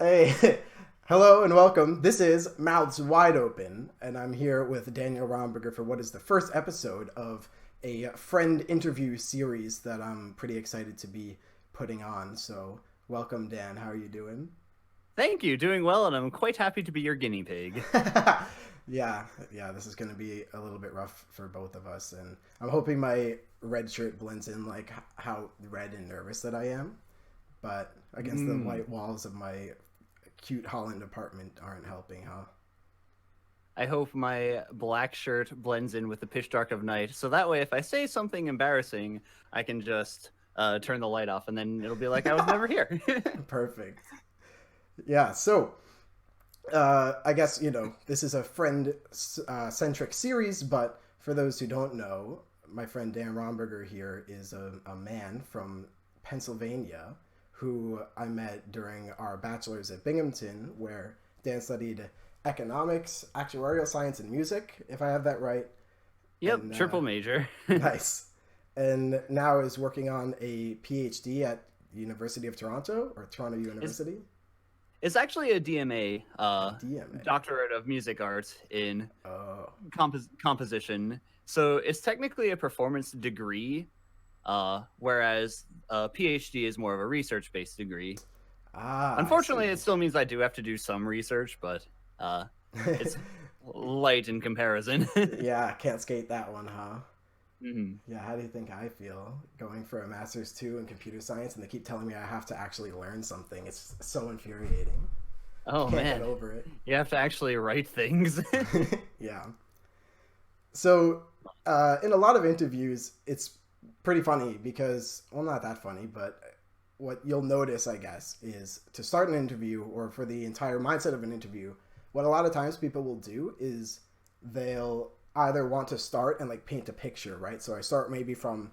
Hey, hello and welcome. This is Mouths Wide Open, and I'm here with Daniel Romberger for what is the first episode of a friend interview series that I'm pretty excited to be putting on. So, welcome, Dan. How are you doing? Thank you. Doing well, and I'm quite happy to be your guinea pig. yeah, this is going to be a little bit rough for both of us, and I'm hoping my red shirt blends in like how red and nervous that I am, but against the Mm. white walls of my cute Holland apartment aren't helping, huh? I hope my black shirt blends in with the pitch dark of night, so that way, if I say something embarrassing, I can just turn the light off, and then it'll be like I was never here. Perfect. Yeah, so I guess, this is a friend centric series, but for those who don't know, my friend Dan Romberger here is a man from Pennsylvania who I met during our bachelor's at Binghamton, where Dan studied economics, actuarial science, and music, if I have that right. Yep, And triple major. nice. And now is working on a PhD at University of Toronto or Toronto it's University. it's actually a DMA, DMA. Doctorate of Music Arts in Oh, composition. So it's technically a performance degree, whereas a PhD is more of a research-based degree. I Unfortunately, see. it still means I do have to do some research, but it's light in comparison. Yeah, can't skate that one, huh? Mhm. Yeah, how do you think I feel going for a master's two in computer science and they keep telling me I have to actually learn something? It's so infuriating. Oh Can't get man, over it. you have to actually write things. Yeah. So, in a lot of interviews, it's pretty funny because, well, not that funny, but what you'll notice, I guess, is to start an interview or for the entire mindset of an interview, what a lot of times people will do is they'll either want to start and like paint a picture, right? So I start maybe from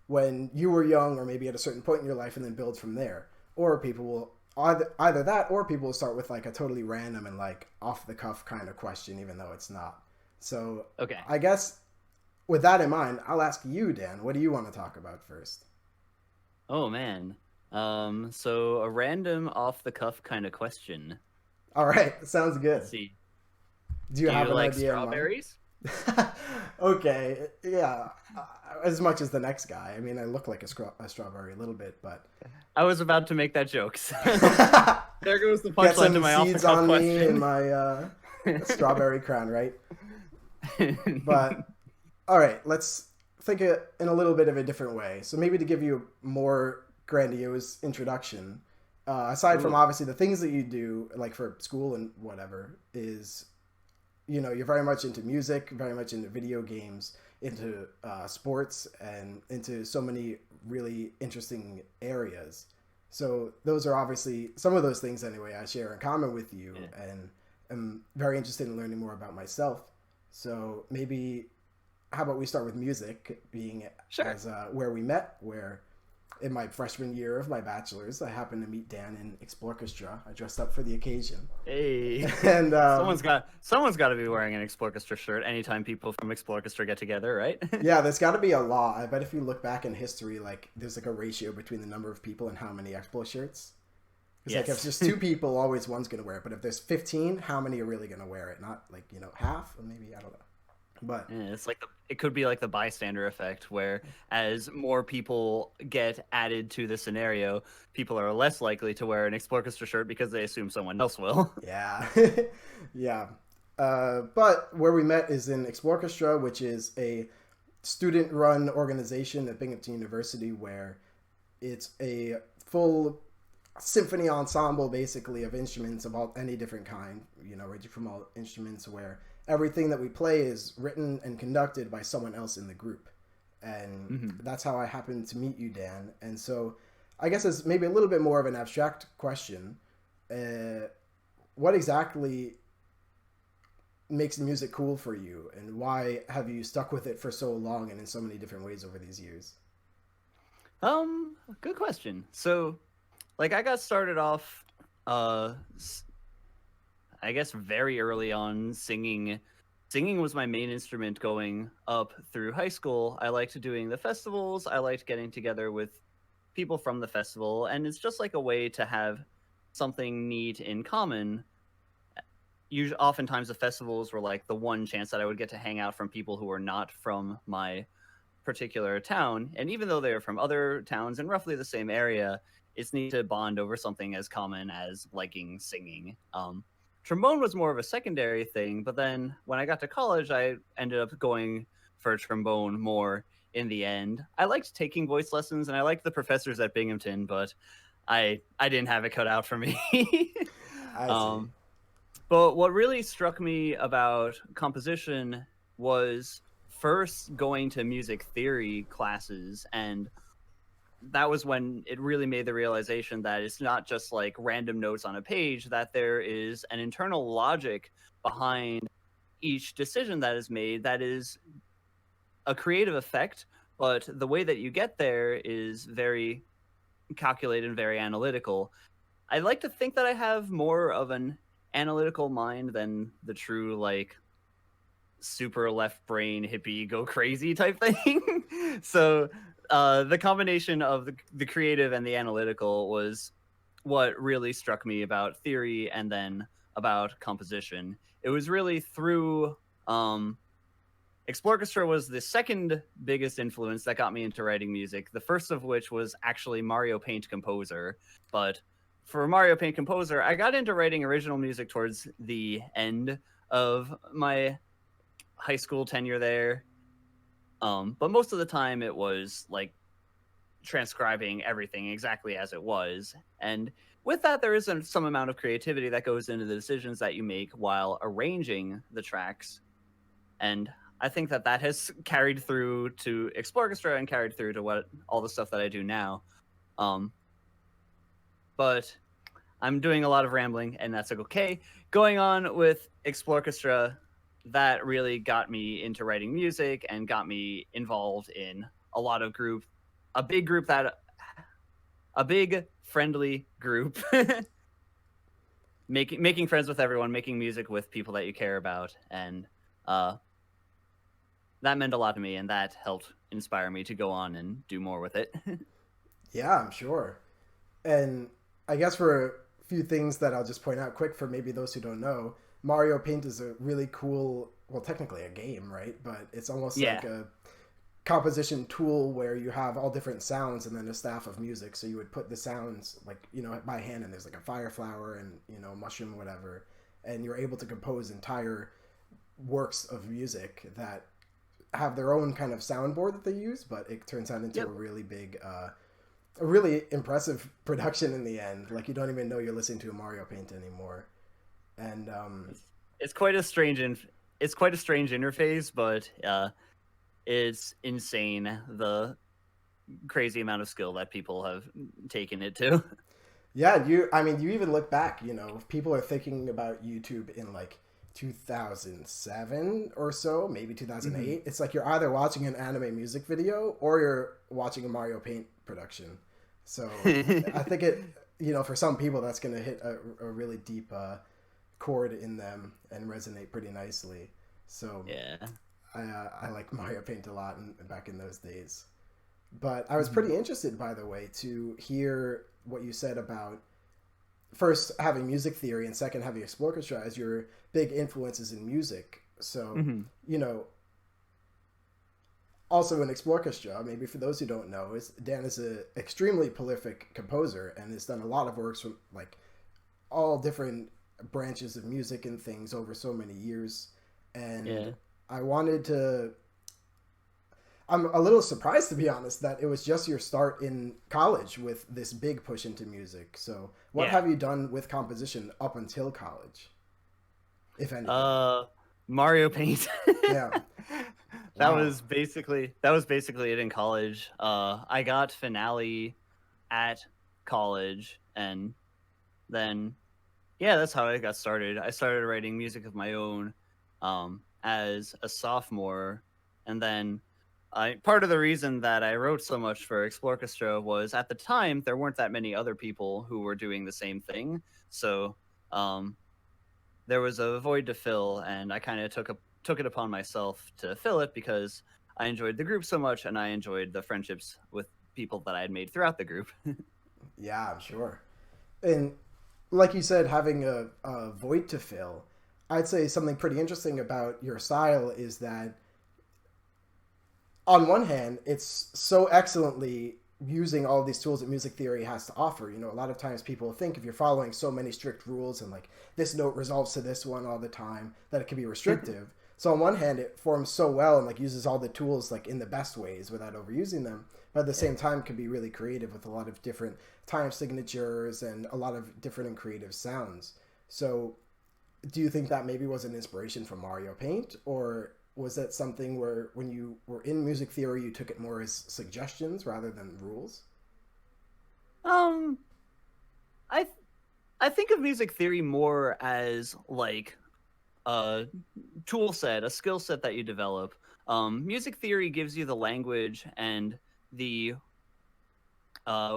when you were young or maybe at a certain point in your life and then build from there. Or people will either that or people will start with like a totally random and like off the cuff kind of question, even though it's not. So Okay. I guess with that in mind, I'll ask you, Dan, what do you want to talk about first? Oh man. So a random off the cuff kind of question. All right, sounds Let's good. see. Do you Do have you an like idea in mind? strawberries? Okay, yeah, as much as the next guy. I mean, I look like a strawberry a little bit, but I was about to make that joke. There goes the get punchline to some my off the seeds cuff on me in question. my strawberry crown, right? But all right, let's think in a little bit of a different way. So maybe to give you a more grandiose introduction, aside from Ooh. obviously the things that you do, like for school and whatever, is you're very much into music, very much into video games, into sports, and into so many really interesting areas. So those are obviously some of those things anyway I share in common with you, Yeah. and am very interested in learning more about myself. So maybe how about we start with music being Sure. as where we met, where in my freshman year of my bachelor's, I happened to meet Dan in Explorchestra. I dressed up for the occasion, Hey. and Someone's got to be wearing an Explorchestra shirt anytime people from Explorchestra get together, right? yeah, there's got to be a law. I bet if you look back in history, like there's like a ratio between the number of people and how many Explo shirts. It's like if Yes. there's two people, always one's gonna wear it. But if there's 15, how many are really gonna wear it? Not like half, or maybe I don't know. But Yeah, it's like it could be like the bystander effect, where as more people get added to the scenario, people are less likely to wear an Explorchestra shirt because they assume someone else will. yeah, yeah. But where we met is in Explorchestra, which is a student-run organization at Binghamton University, where it's a full symphony ensemble basically of instruments of all any different kind, ranging from all instruments where everything that we play is written and conducted by someone else in the group. And Hmm. that's how I happened to meet you, Dan. And so I guess it's maybe a little bit more of an abstract question. uh, what exactly makes music cool for you, and why have you stuck with it for so long and in so many different ways over these years? Good question. So, like, I got started off, uh, s- I guess very early on singing. Singing was my main instrument going up through high school. I liked doing the festivals. I liked getting together with people from the festival, and it's just like a way to have something neat in common. Usually, oftentimes the festivals were like the one chance that I would get to hang out from people who were not from my particular town. And even though they're from other towns in roughly the same area, it's neat to bond over something as common as liking singing. Trombone was more of a secondary thing, but then when I got to college, I ended up going for trombone more in the end. I liked taking voice lessons and I liked the professors at Binghamton, but I didn't have it cut out for me. I see. um, but what really struck me about composition was first going to music theory classes, and that was when it really made the realization that it's not just like random notes on a page, that there is an internal logic behind each decision that is made that is a creative effect, but the way that you get there is very calculated and very analytical. I like to think that I have more of an analytical mind than the true like super left brain hippie go crazy type thing. So the combination of the creative and the analytical was what really struck me about theory and then about composition. It was really through Explorchestra was the second biggest influence that got me into writing music. The first of which was actually Mario Paint Composer. But for Mario Paint Composer, I got into writing original music towards the end of my high school tenure there. But most of the time it was like transcribing everything exactly as it was. And with that, there is some amount of creativity that goes into the decisions that you make while arranging the tracks. And I think that that has carried through to Explorchestra and carried through to what all the stuff that I do now. But I'm doing a lot of rambling, and that's okay. Going on with Explorchestra, that really got me into writing music and got me involved in a lot of a big group that, a big friendly group, making friends with everyone, making music with people that you care about, and that meant a lot to me, and that helped inspire me to go on and do more with it. Yeah, I'm sure. And I guess for a few things that I'll just point out quick for maybe those who don't know, Mario Paint is a really cool, well, technically a game, right? But it's almost Yeah. like a composition tool where you have all different sounds and then a staff of music. So you would put the sounds like, by hand, and there's like a fire flower and, mushroom, whatever. And you're able to compose entire works of music that have their own kind of soundboard that they use, but it turns out into Yep. a really big, a really impressive production in the end. Like you don't even know you're listening to a Mario Paint anymore. And It's quite a strange it's quite a strange interface, but it's insane the crazy amount of skill that people have taken it to. yeah, you even look back, if people are thinking about YouTube in like 2007 or so, maybe Mhm. 2008, it's like you're either watching an anime music video or you're watching a Mario Paint production. So I think for some people that's going to hit a really deep chord in them and resonate pretty nicely. So Yeah. I like Mario Paint a lot back in those days. But I was Mhm. pretty interested, by the way, to hear what you said about first having music theory and second having Explorchestra as your big influences in music. So, Mhm. you know, also in Explorchestra, maybe for those who don't know, is Dan is an extremely prolific composer and has done a lot of works from like all different branches of music and things over so many years. And Yeah. I wanted to I'm a little surprised, to be honest, that it was just your start in college with this big push into music. So, what Yeah. have you done with composition up until college, if anything? Uh, Mario Paint. Yeah. That Wow. was basically it in college. I got finale at college, and then yeah, that's how I got started. I started writing music of my own as a sophomore, and then I part of the reason that I wrote so much for Explorchestra was at the time there weren't that many other people who were doing the same thing, so um, there was a void to fill, and I kind of took it upon myself to fill it because I enjoyed the group so much, and I enjoyed the friendships with people that I had made throughout the group. Yeah, I'm sure. And like you said, having a void to fill, I'd say something pretty interesting about your style is that on one hand, it's so excellently using all these tools that music theory has to offer. You know, a lot of times people think if you're following so many strict rules and like this note resolves to this one all the time, that it can be restrictive. So on one hand, it forms so well and like uses all the tools like in the best ways without overusing them. But at the Yeah. same time, can be really creative with a lot of different time signatures and a lot of different and creative sounds. So do you think that maybe was an inspiration from Mario Paint, or was that something where when you were in music theory you took it more as suggestions rather than rules? Um, I th- I think of music theory more as like a tool set, a skill set that you develop. Music theory gives you the language and the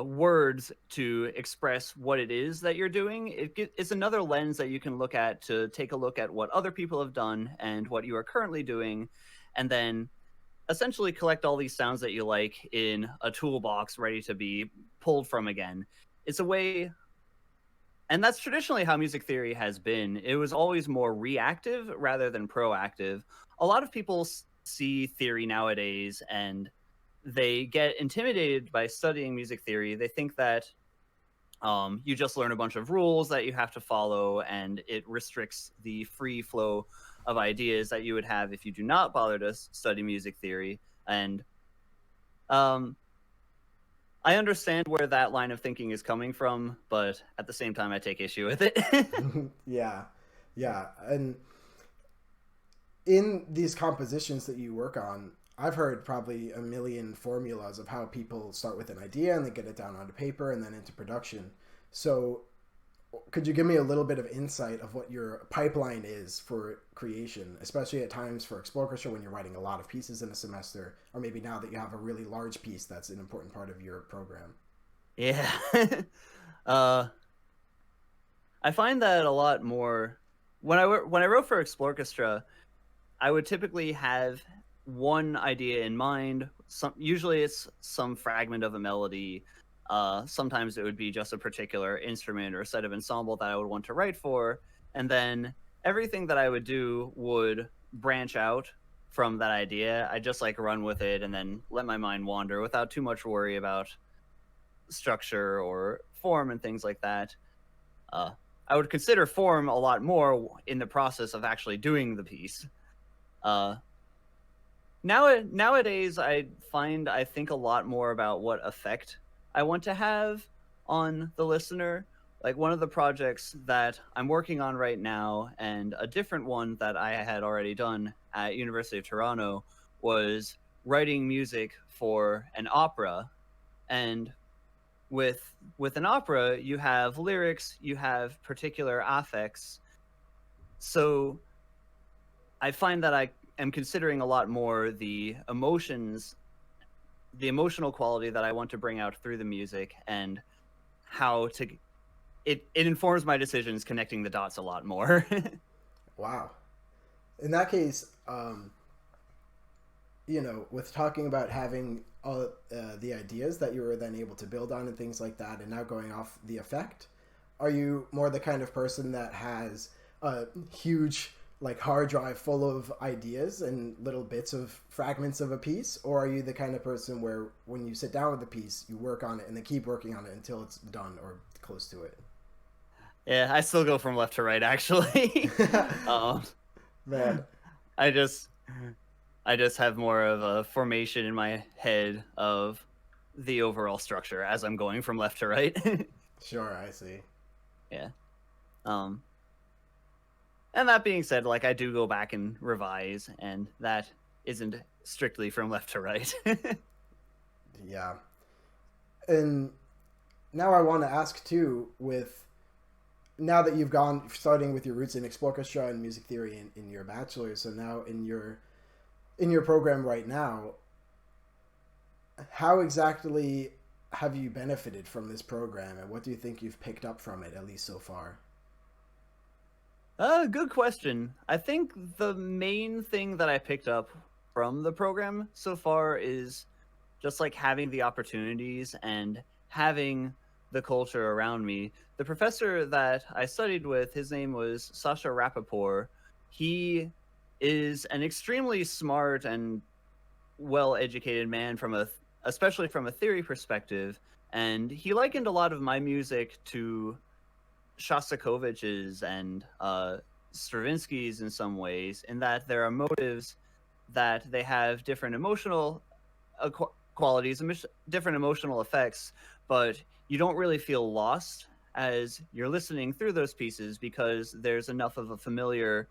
words to express what it is that you're doing. It's another lens that you can look at to take a look at what other people have done and what you are currently doing, and then essentially collect all these sounds that you like in a toolbox ready to be pulled from again. It's a way, and that's traditionally how music theory has been. It was always more reactive rather than proactive. A lot of people see theory nowadays and they get intimidated by studying music theory. They think that you just learn a bunch of rules that you have to follow, and it restricts the free flow of ideas that you would have if you do not bother to study music theory. And um, I understand where that line of thinking is coming from, but at the same time, I take issue with it. Yeah, yeah. And in these compositions that you work on, I've heard probably a million formulas of how people start with an idea and they get it down onto paper and then into production. So could you give me a little bit of insight of what your pipeline is for creation, especially at times for Explore Orchestra when you're writing a lot of pieces in a semester, or maybe now that you have a really large piece that's an important part of your program? Yeah. uh, I find that a lot more when I wrote for Explorchestra. I would typically have one idea in mind. Usually it's some fragment of a melody. Sometimes it would be just a particular instrument or a set of ensemble that I would want to write for, and then everything that I would do would branch out from that idea. I just like run with it and then let my mind wander without too much worry about structure or form and things like that. Uh, I would consider form a lot more in the process of actually doing the piece. Uh, nowadays, I think a lot more about what effect I want to have on the listener. Like one of the projects that I'm working on right now, and a different one that I had already done at University of Toronto, was writing music for an opera. And with an opera, you have lyrics, you have particular affects. So I find that I am considering a lot more the emotions, the emotional quality that I want to bring out through the music, and how to it informs my decisions, connecting the dots a lot more. Wow. In that case, you know, with talking about having all the ideas that you were then able to build on and things like that, and now going off the effect, are you more the kind of person that has a huge like hard drive full of ideas and little bits of fragments of a piece, or are you the kind of person where when you sit down with a piece, you work on it and then keep working on it until it's done or close to it? Yeah, I still go from left to right actually. um, Man, I just I just have more of a formation in my head of the overall structure as I'm going from left to right. sure, I see. Yeah. Um, and that being said, like I do go back and revise, and that isn't strictly from left to right. Yeah. And now I want to ask too, with now that you've gone starting with your roots in Explorchestra and music theory in your bachelor's, so now in your program right now, how exactly have you benefited from this program, and what do you think you've picked up from it, at least so far? Good question. I think the main thing that I picked up from the program so far is just like having the opportunities and having the culture around me. The professor that I studied with, his name was Sasha Rappaport. He is an extremely smart and well-educated man especially from a theory perspective, and he likened a lot of my music to Shostakovich's and Stravinsky's in some ways, in that there are motives that they have different emotional qualities and different emotional effects, but you don't really feel lost as you're listening through those pieces because there's enough of a familiar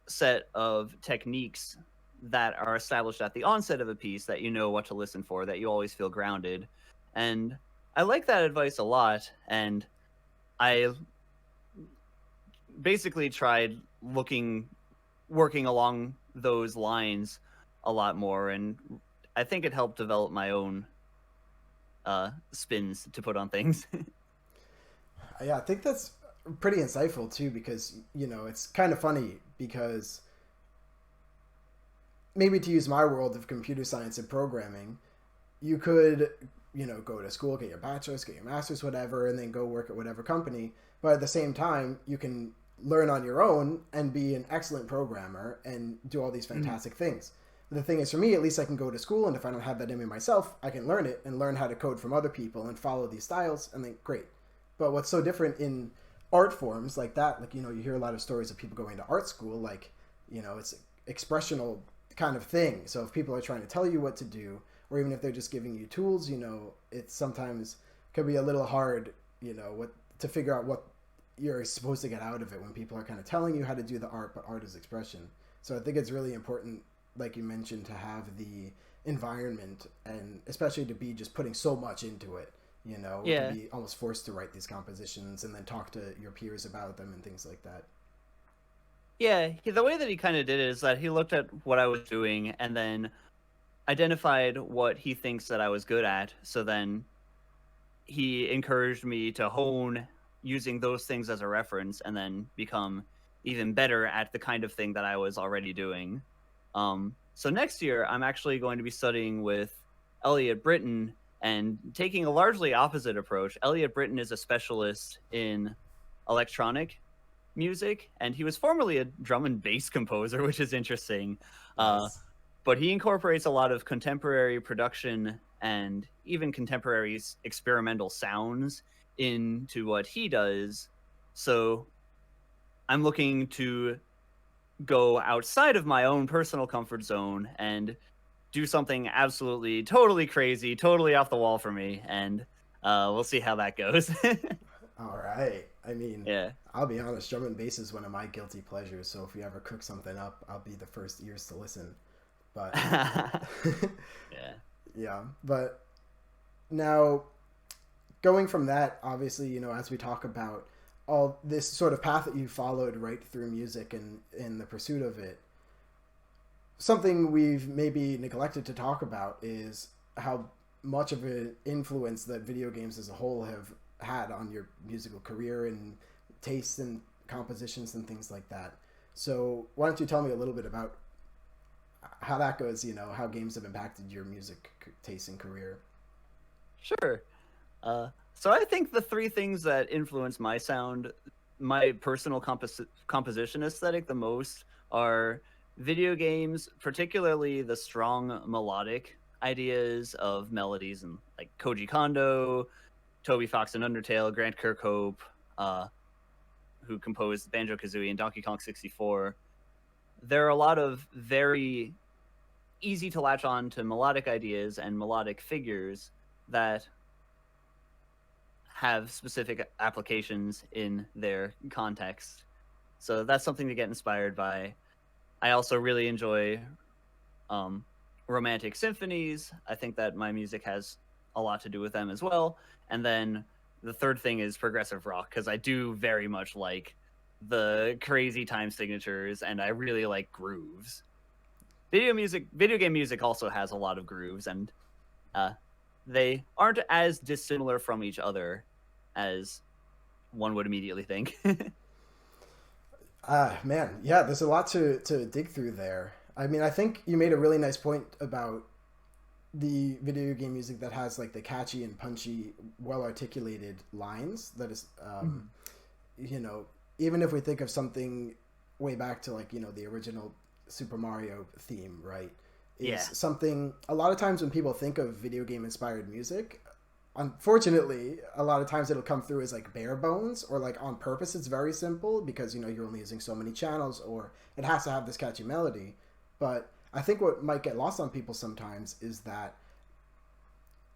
set of techniques that are established at the onset of a piece that you know what to listen for, that you always feel grounded. And I like that advice a lot. And I basically tried working along those lines a lot more. And I think it helped develop my own spins to put on things. Yeah, I think that's pretty insightful too, because it's kind of funny because maybe to use my world of computer science and programming, you could go to school, get your bachelor's, get your master's, whatever, and then go work at whatever company. But at the same time, you can learn on your own and be an excellent programmer and do all these fantastic things. The thing is, for me, at least I can go to school, and if I don't have that in me myself, I can learn it and learn how to code from other people and follow these styles, and then great. But what's so different in art forms like that, like, you hear a lot of stories of people going to art school, like, it's expressional kind of thing. So if people are trying to tell you what to do, or even if they're just giving you tools, it sometimes can be a little hard, to figure out what you're supposed to get out of it when people are kind of telling you how to do the art, but art is expression. So I think it's really important, like you mentioned, to have the environment, and especially to be just putting so much into it, Yeah. to be almost forced to write these compositions and then talk to your peers about them and things like that. Yeah, the way that he kind of did it is that he looked at what I was doing and then identified what he thinks that I was good at. So then he encouraged me to hone using those things as a reference and then become even better at the kind of thing that I was already doing. So next year, I'm actually going to be studying with Elliot Britton and taking a largely opposite approach. Elliot Britton is a specialist in electronic music, and he was formerly a drum and bass composer, which is interesting. Nice. But he incorporates a lot of contemporary production and even contemporary experimental sounds into what he does. So I'm looking to go outside of my own personal comfort zone and do something absolutely totally crazy, totally off the wall for me, and we'll see how that goes. All right. I mean, Yeah. I'll be honest, drum and bass is one of my guilty pleasures. So if you ever cook something up, I'll be the first ears to listen. But Yeah. yeah, but now going from that, obviously, as we talk about all this sort of path that you followed right through music and in the pursuit of it, something we've maybe neglected to talk about is how much of an influence that video games as a whole have had on your musical career and tastes and compositions and things like that. So why don't you tell me a little bit about how that goes, how games have impacted your music taste and career? Sure. So I think the three things that influence my sound, my personal composition aesthetic the most, are video games, particularly the strong melodic ideas of melodies and like Koji Kondo, Toby Fox and Undertale, Grant Kirkhope, who composed Banjo Kazooie and Donkey Kong 64. There are a lot of very easy to latch on to melodic ideas and melodic figures that have specific applications in their context. So that's something to get inspired by. I also really enjoy romantic symphonies. I think that my music has a lot to do with them as well. And then the third thing is progressive rock, because I do very much like the crazy time signatures and I really like grooves. Video game music also has a lot of grooves, and they aren't as dissimilar from each other as one would immediately think. Man, yeah, there's a lot to dig through there. I mean, I think you made a really nice point about the video game music that has like the catchy and punchy, well articulated lines. That is, Mhm. you know, even if we think of something way back to like the original Super Mario theme, right? Is Yeah. something a lot of times when people think of video game inspired music, unfortunately, a lot of times it'll come through as like bare bones or like on purpose. It's very simple because you're only using so many channels, or it has to have this catchy melody. But I think what might get lost on people sometimes is that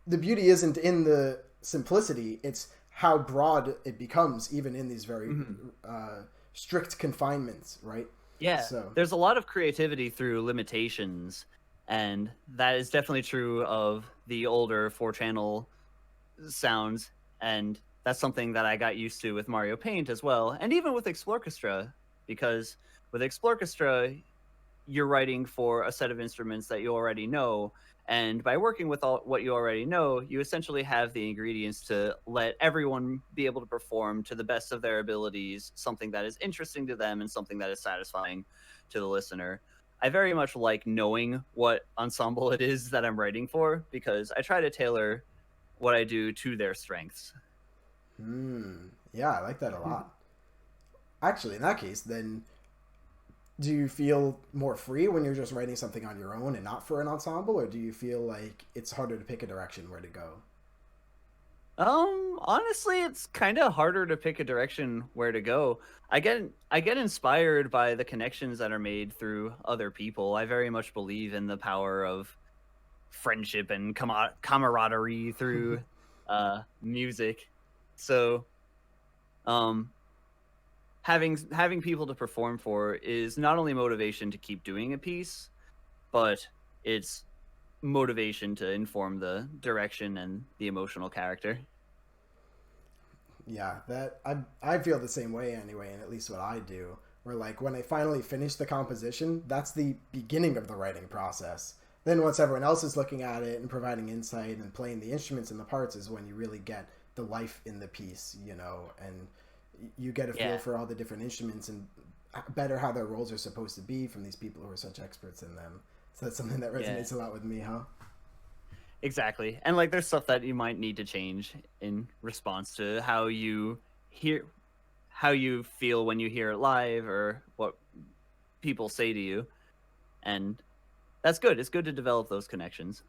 the beauty isn't in the simplicity; it's how broad it becomes, even in these very Mhm. uh, strict confinements, right? Yeah, So there's a lot of creativity through limitations, and that is definitely true of the older four-channel sounds, and that's something that I got used to with Mario Paint as well, and even with Explorchestra, because with Explorchestra, you're writing for a set of instruments that you already know, and by working with all what you already know, you essentially have the ingredients to let everyone be able to perform to the best of their abilities something that is interesting to them and something that is satisfying to the listener. I very much like knowing what ensemble it is that I'm writing for because I try to tailor what I do to their strengths. yeah, I like that a lot. Actually, in that case, then do you feel more free when you're just writing something on your own and not for an ensemble, or do you feel like it's harder to pick a direction where to go? Honestly, it's kind of harder to pick a direction where to go. I get inspired by the connections that are made through other people. I very much believe in the power of friendship and camaraderie through music. So, um having people to perform for is not only motivation to keep doing a piece, but it's motivation to inform the direction and the emotional character. Yeah, that I feel the same way anyway, and at least what I do. Where like when I finally finish the composition, that's the beginning of the writing process. Then once everyone else is looking at it and providing insight and playing the instruments and the parts is when you really get the life in the piece, and you get a feel Yeah. for all the different instruments and better how their roles are supposed to be from these people who are such experts in them. So that's something that Yeah. resonates a lot with me, huh? Exactly. And like there's stuff that you might need to change in response to hear how you feel when you hear it live or what people say to you. And that's good. It's good to develop those connections.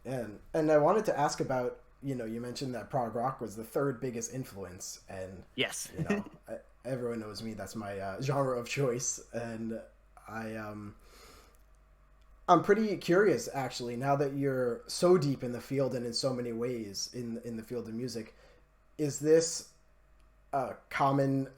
And I wanted to ask about you mentioned that prog rock was the third biggest influence, and Yes. you know I, everyone knows me, that's my genre of choice, and I I'm pretty curious actually now that you're so deep in the field and in so many ways in the field of music. Is this a common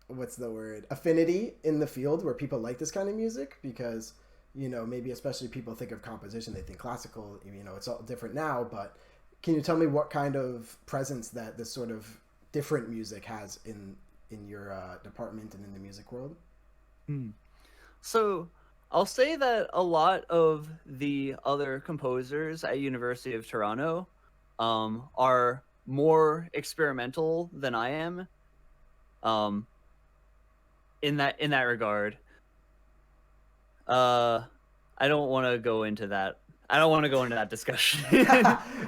what's the word, affinity in the field where people like this kind of music? Because maybe especially people think of composition, they think classical. It's all different now, but can you tell me what kind of presence that this sort of different music has in your department and in the music world? Hmm. So I'll say that a lot of the other composers at University of Toronto are more experimental than I am. Um, in that regard, uh, I don't want to go into that. I don't want to go into that discussion.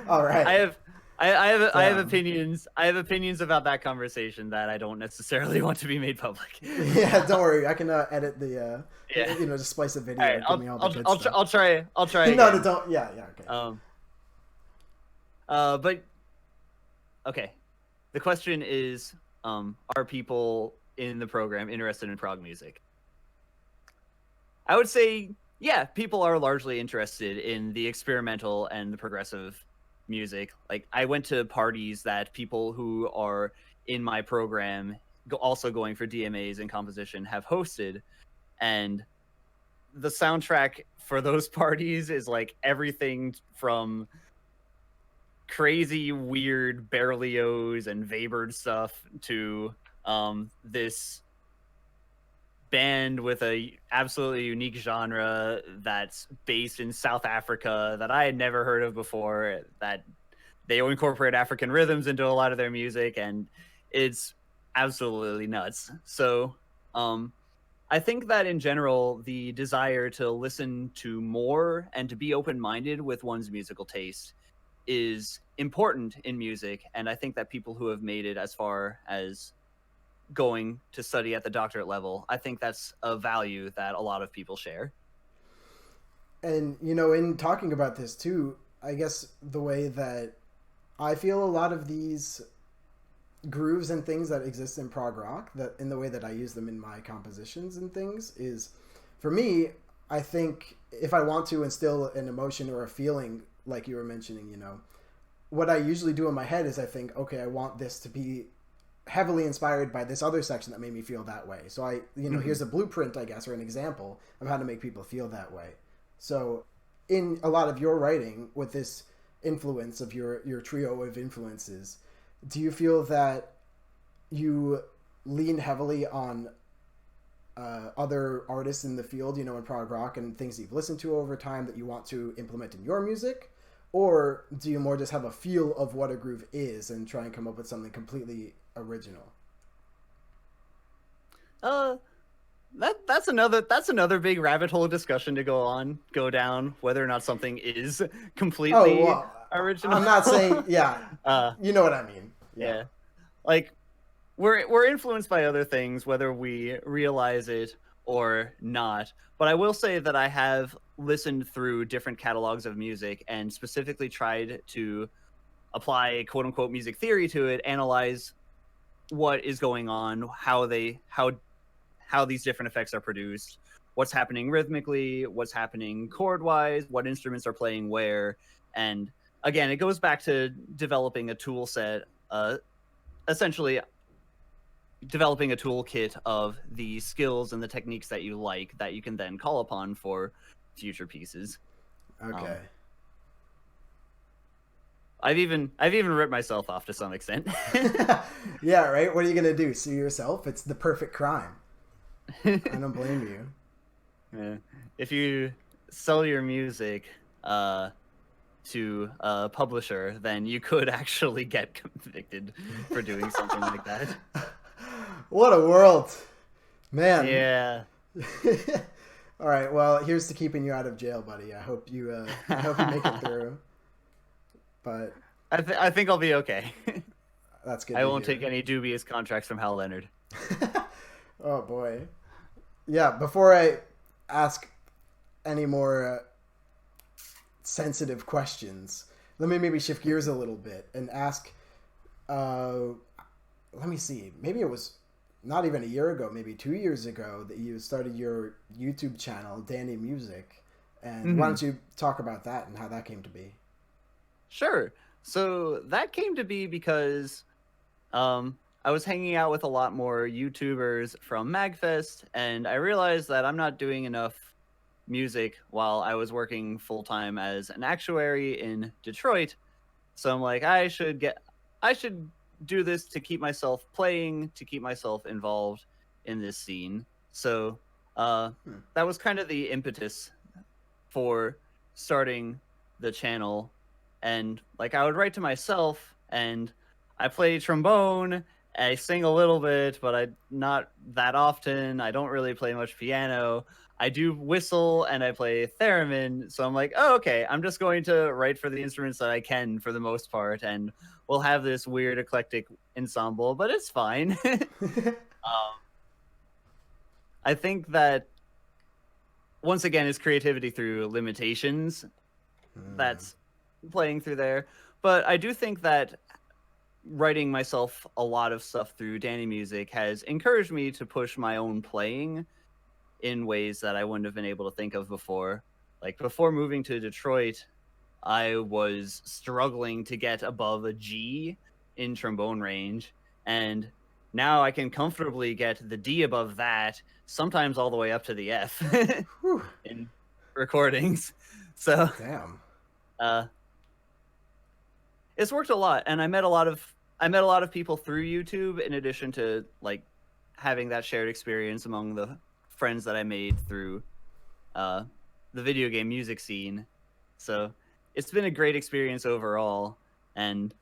All I right. have. I have Damn. opinions. I have opinions about that conversation that I don't necessarily want to be made public. Yeah, don't worry. I can edit Yeah. just splice a All video, right. give me all the good I'll stuff. I'll try. I'll try No, no, again. don't. Yeah, yeah, okay. Um. But okay. The question is, are people in the program interested in prog music? I would say, yeah, people are largely interested in the experimental and the progressive music. Like, I went to parties that people who are in my program, also going for DMAs in composition, have hosted, and the soundtrack for those parties is like everything from crazy, weird Berlioz and Weber stuff to this band with a absolutely unique genre that's based in South Africa that I had never heard of before. That they incorporate African rhythms into a lot of their music, and it's absolutely nuts. So, um, I think that in general, the desire to listen to more and to be open-minded with one's musical taste is important in music, and I think that people who have made it as far as going to study at the doctorate level, I think that's a value that a lot of people share. And you know, in talking about this too, I guess the way that I feel a lot of these grooves and things that exist in prog rock, that in the way that I use them in my compositions and things, is for me, I think if I want to instill an emotion or a feeling, like you were mentioning, you know, what I usually do in my head is I think, okay, I want this to be heavily inspired by this other section that made me feel that way. So I, you know, Mhm. here's a blueprint, I guess, or an example of how to make people feel that way. So in a lot of your writing with this influence of your trio of influences, do you feel that you lean heavily on other artists in the field, you know, in prog rock and things that you've listened to over time that you want to implement in your music? Or do you more just have a feel of what a groove is and try and come up with something completely original? Uh, that's another big rabbit hole discussion to go down whether or not something is Oh, completely well, original. I'm not saying, yeah, uh, you know what I mean. Yeah. yeah, like we're influenced by other things whether we realize it or not. But I will say that I have listened through different catalogs of music and specifically tried to apply quote unquote music theory to it, analyze what is going on, how these different effects are produced, what's happening rhythmically, what's happening chord wise, what instruments are playing where. And again, it goes back to developing a tool set, essentially developing a toolkit of the skills and the techniques that you like that you can then call upon for future pieces. Okay. Um, I've even ripped myself off to some extent. Yeah, right? What are you going to do? Sue yourself? It's the perfect crime. I don't blame you. Yeah. If you sell your music to a publisher, then you could actually get convicted for doing something like that. What a world. Man. Yeah. All right. Well, here's to keeping you out of jail, buddy. I hope you make it through. But I think I'll be okay. that's good I to won't take hear. any dubious contracts from Hal Leonard. Oh boy. Yeah, before I ask any more sensitive questions, let me maybe shift gears a little bit and ask. Uh, Let me see. Maybe it was not even a year ago, maybe 2 years ago, that you started your YouTube channel, Danny Music. And why Mhm. don't you talk about that and how that came to be? Sure. So that came to be because I was hanging out with a lot more YouTubers from MagFest, and I realized that I'm not doing enough music while I was working full time as an actuary in Detroit. So I'm like, I should do this to keep myself playing, to keep myself involved in this scene. So uh, Hmm. that was kind of the impetus for starting the channel. And like I would write to myself, and I play trombone. I sing a little bit, but I not that often. I don't really play much piano. I do whistle and I play theremin. So I'm like, oh, okay, I'm just going to write for the instruments that I can for the most part, and we'll have this weird eclectic ensemble, but it's fine. I think that once again, is creativity through limitations Hmm. that's playing through there. But I do think that writing myself a lot of stuff through Danny Music has encouraged me to push my own playing in ways that I wouldn't have been able to think of before. Like before moving to Detroit, I was struggling to get above a G in trombone range, and now I can comfortably get the D above that, sometimes all the way up to the F Whew. in recordings. So Damn. uh, it's worked a lot, and I met a lot of people through YouTube in addition to like having that shared experience among the friends that I made through uh, the video game music scene. So it's been a great experience overall, and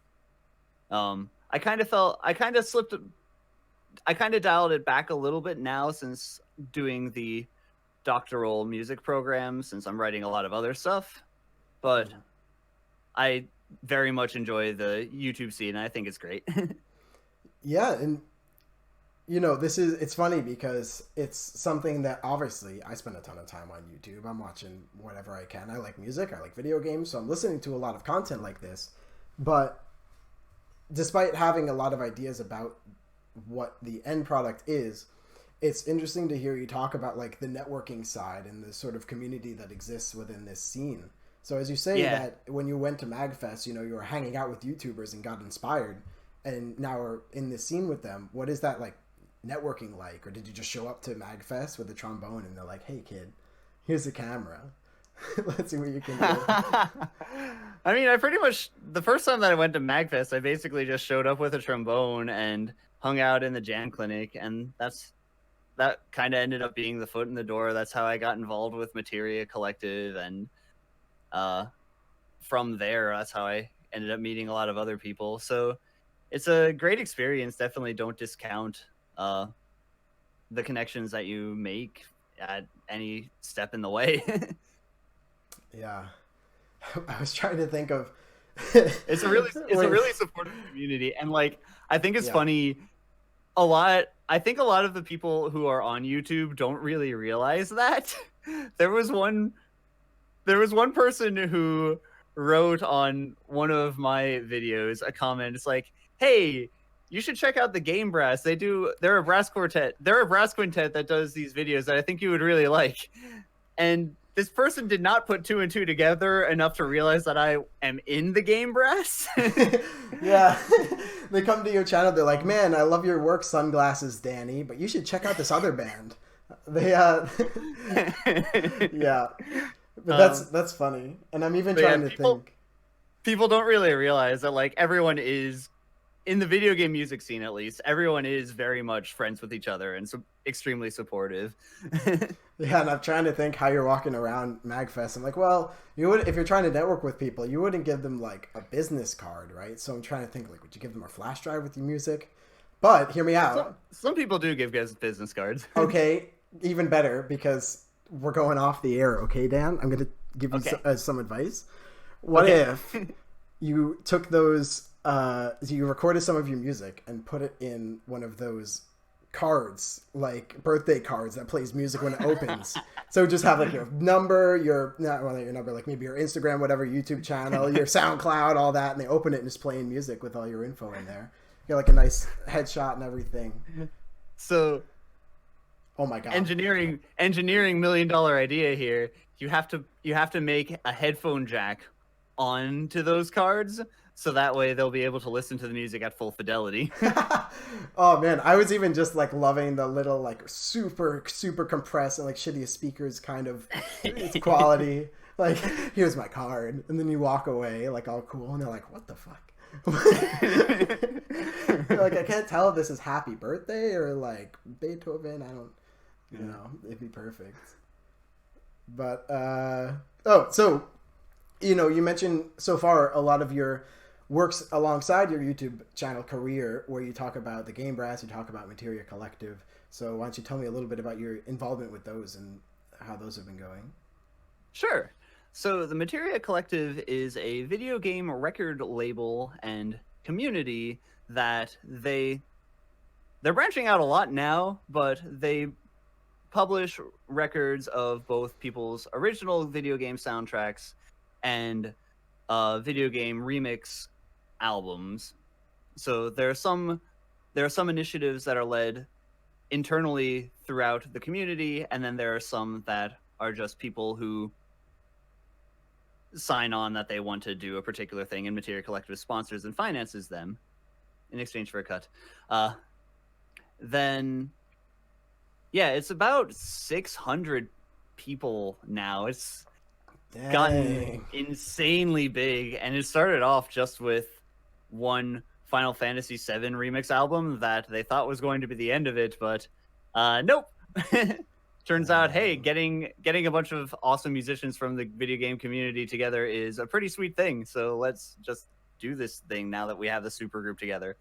I kind of slipped kind of dialed it back a little bit now since doing the doctoral music program, since I'm writing a lot of other stuff. But I very much enjoy the YouTube scene. I think it's great. Yeah, and it's funny because it's something that obviously I spend a ton of time on YouTube. I'm watching whatever I can. I like music, I like video games, so I'm listening to a lot of content like this. But despite having a lot of ideas about what the end product is, it's interesting to hear you talk about like the networking side and the sort of community that exists within this scene. So as you say that when you went to MagFest, you were hanging out with YouTubers and got inspired, and now we're in this scene with them. What is that like networking like? Or did you just show up to MagFest with a trombone and they're like, hey kid, here's a camera. Let's see what you can do. I mean, I pretty much, the first time that I went to MagFest, I basically just showed up with a trombone and hung out in the jam clinic, and that kind of ended up being the foot in the door. That's how I got involved with Materia Collective, and from there, that's how I ended up meeting a lot of other people. So it's a great experience. Definitely don't discount the connections that you make at any step in the way. Yeah. I was trying to think of it's a really supportive community, and like I think it's funny I think a lot of the people who are on YouTube don't really realize that. there was one person who wrote on one of my videos a comment. It's like, hey, you should check out the Game Brass. They're a brass quartet that does these videos that I think you would really like. And this person did not put two and two together enough to realize that I am in the Game Brass. Yeah. They come to your channel, they're like, man, I love your work, Sunglasses Danny, but you should check out this other band. They yeah. But that's funny. And I'm even trying to think. People don't really realize that like everyone is, in the video game music scene at least, everyone is very much friends with each other and extremely supportive. Yeah, and I'm trying to think how you're walking around MagFest. I'm like, well, you would, if you're trying to network with people, you wouldn't give them like a business card, right? So I'm trying to think, like, would you give them a flash drive with your music? But hear me out. Some people do give business cards. Okay, even better, because we're going off the air, okay, Dan? I'm going to give you some advice. What if you took those, you recorded some of your music and put it in one of those cards, like birthday cards that plays music when it opens. So just have like your number, not your number, like maybe your Instagram, whatever, YouTube channel, your SoundCloud, all that, and they open it and it's playing music with all your info in there. You get like a nice headshot and everything. So, oh my god, engineering $1 million idea here. You have to make a headphone jack onto those cards, so that way they'll be able to listen to the music at full fidelity. Oh man, I was even just like loving the little like super compressed and like shitty speakers kind of its quality. Like, here's my card, and then you walk away like all cool, and they're like, what the fuck? Like, I can't tell if this is happy birthday or like Beethoven. I don't, it'd be perfect. But so you mentioned so far a lot of your works alongside your YouTube channel career, where you talk about the Game Brass, you talk about Materia Collective. So why don't you tell me a little bit about your involvement with those and how those have been going? Sure. So the Materia Collective is a video game record label and community that they're branching out a lot now, but they publish records of both people's original video game soundtracks and video game remix albums. So there are some initiatives that are led internally throughout the community, and then there are some that are just people who sign on that they want to do a particular thing, and Materia Collective sponsors and finances them in exchange for a cut. Then it's about 600 people now. It's gotten insanely big, and it started off just with one Final Fantasy VII remix album that they thought was going to be the end of it, but nope. Turns out, hey, getting a bunch of awesome musicians from the video game community together is a pretty sweet thing. So let's just do this thing now that we have the super group together.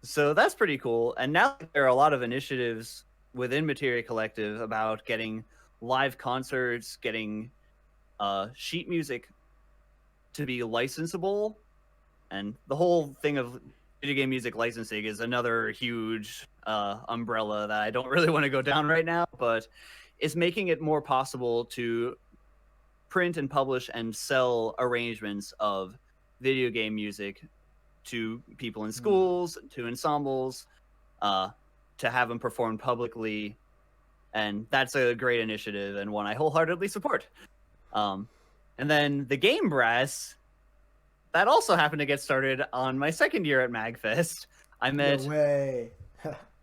So that's pretty cool. And now there are a lot of initiatives within Materia Collective about getting live concerts, getting sheet music to be licensable. And the whole thing of video game music licensing is another huge umbrella that I don't really want to go down right now, but it's making it more possible to print and publish and sell arrangements of video game music to people in Hmm. schools, to ensembles, uh, to have them performed publicly. And that's a great initiative and one I wholeheartedly support. Um, and then the Game Brass, that also happened to get started on my second year at MagFest. I No met, way.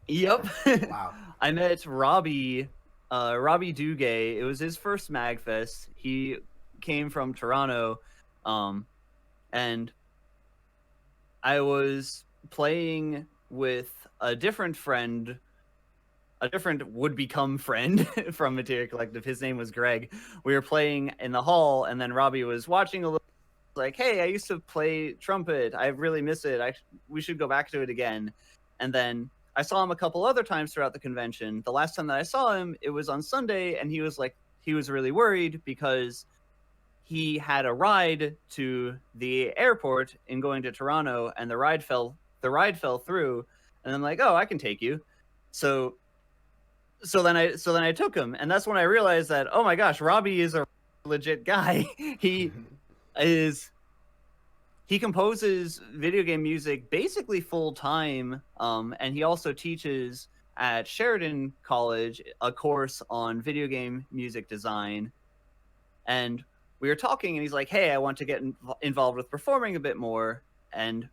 yep, Wow. I met Robbie Dugay. It was his first MagFest. He came from Toronto, um, and I was playing with a different friend, a different would become friend from Materia Collective. His name was Greg. We were playing in the hall, and then Robbie was watching a little. Like, hey, I used to play trumpet. I really miss it. We should go back to it again. And then I saw him a couple other times throughout the convention. The last time that I saw him, it was on Sunday, and he was like, he was really worried because he had a ride to the airport in going to Toronto, and the ride fell through. And I'm like, oh, I can take you. So so then I took him, and that's when I realized that, oh my gosh, Robbie is a legit guy. he is he composes video game music basically full time, and he also teaches at Sheridan College a course on video game music design. And we were talking, and he's like, "Hey, I want to get involved with performing a bit more," and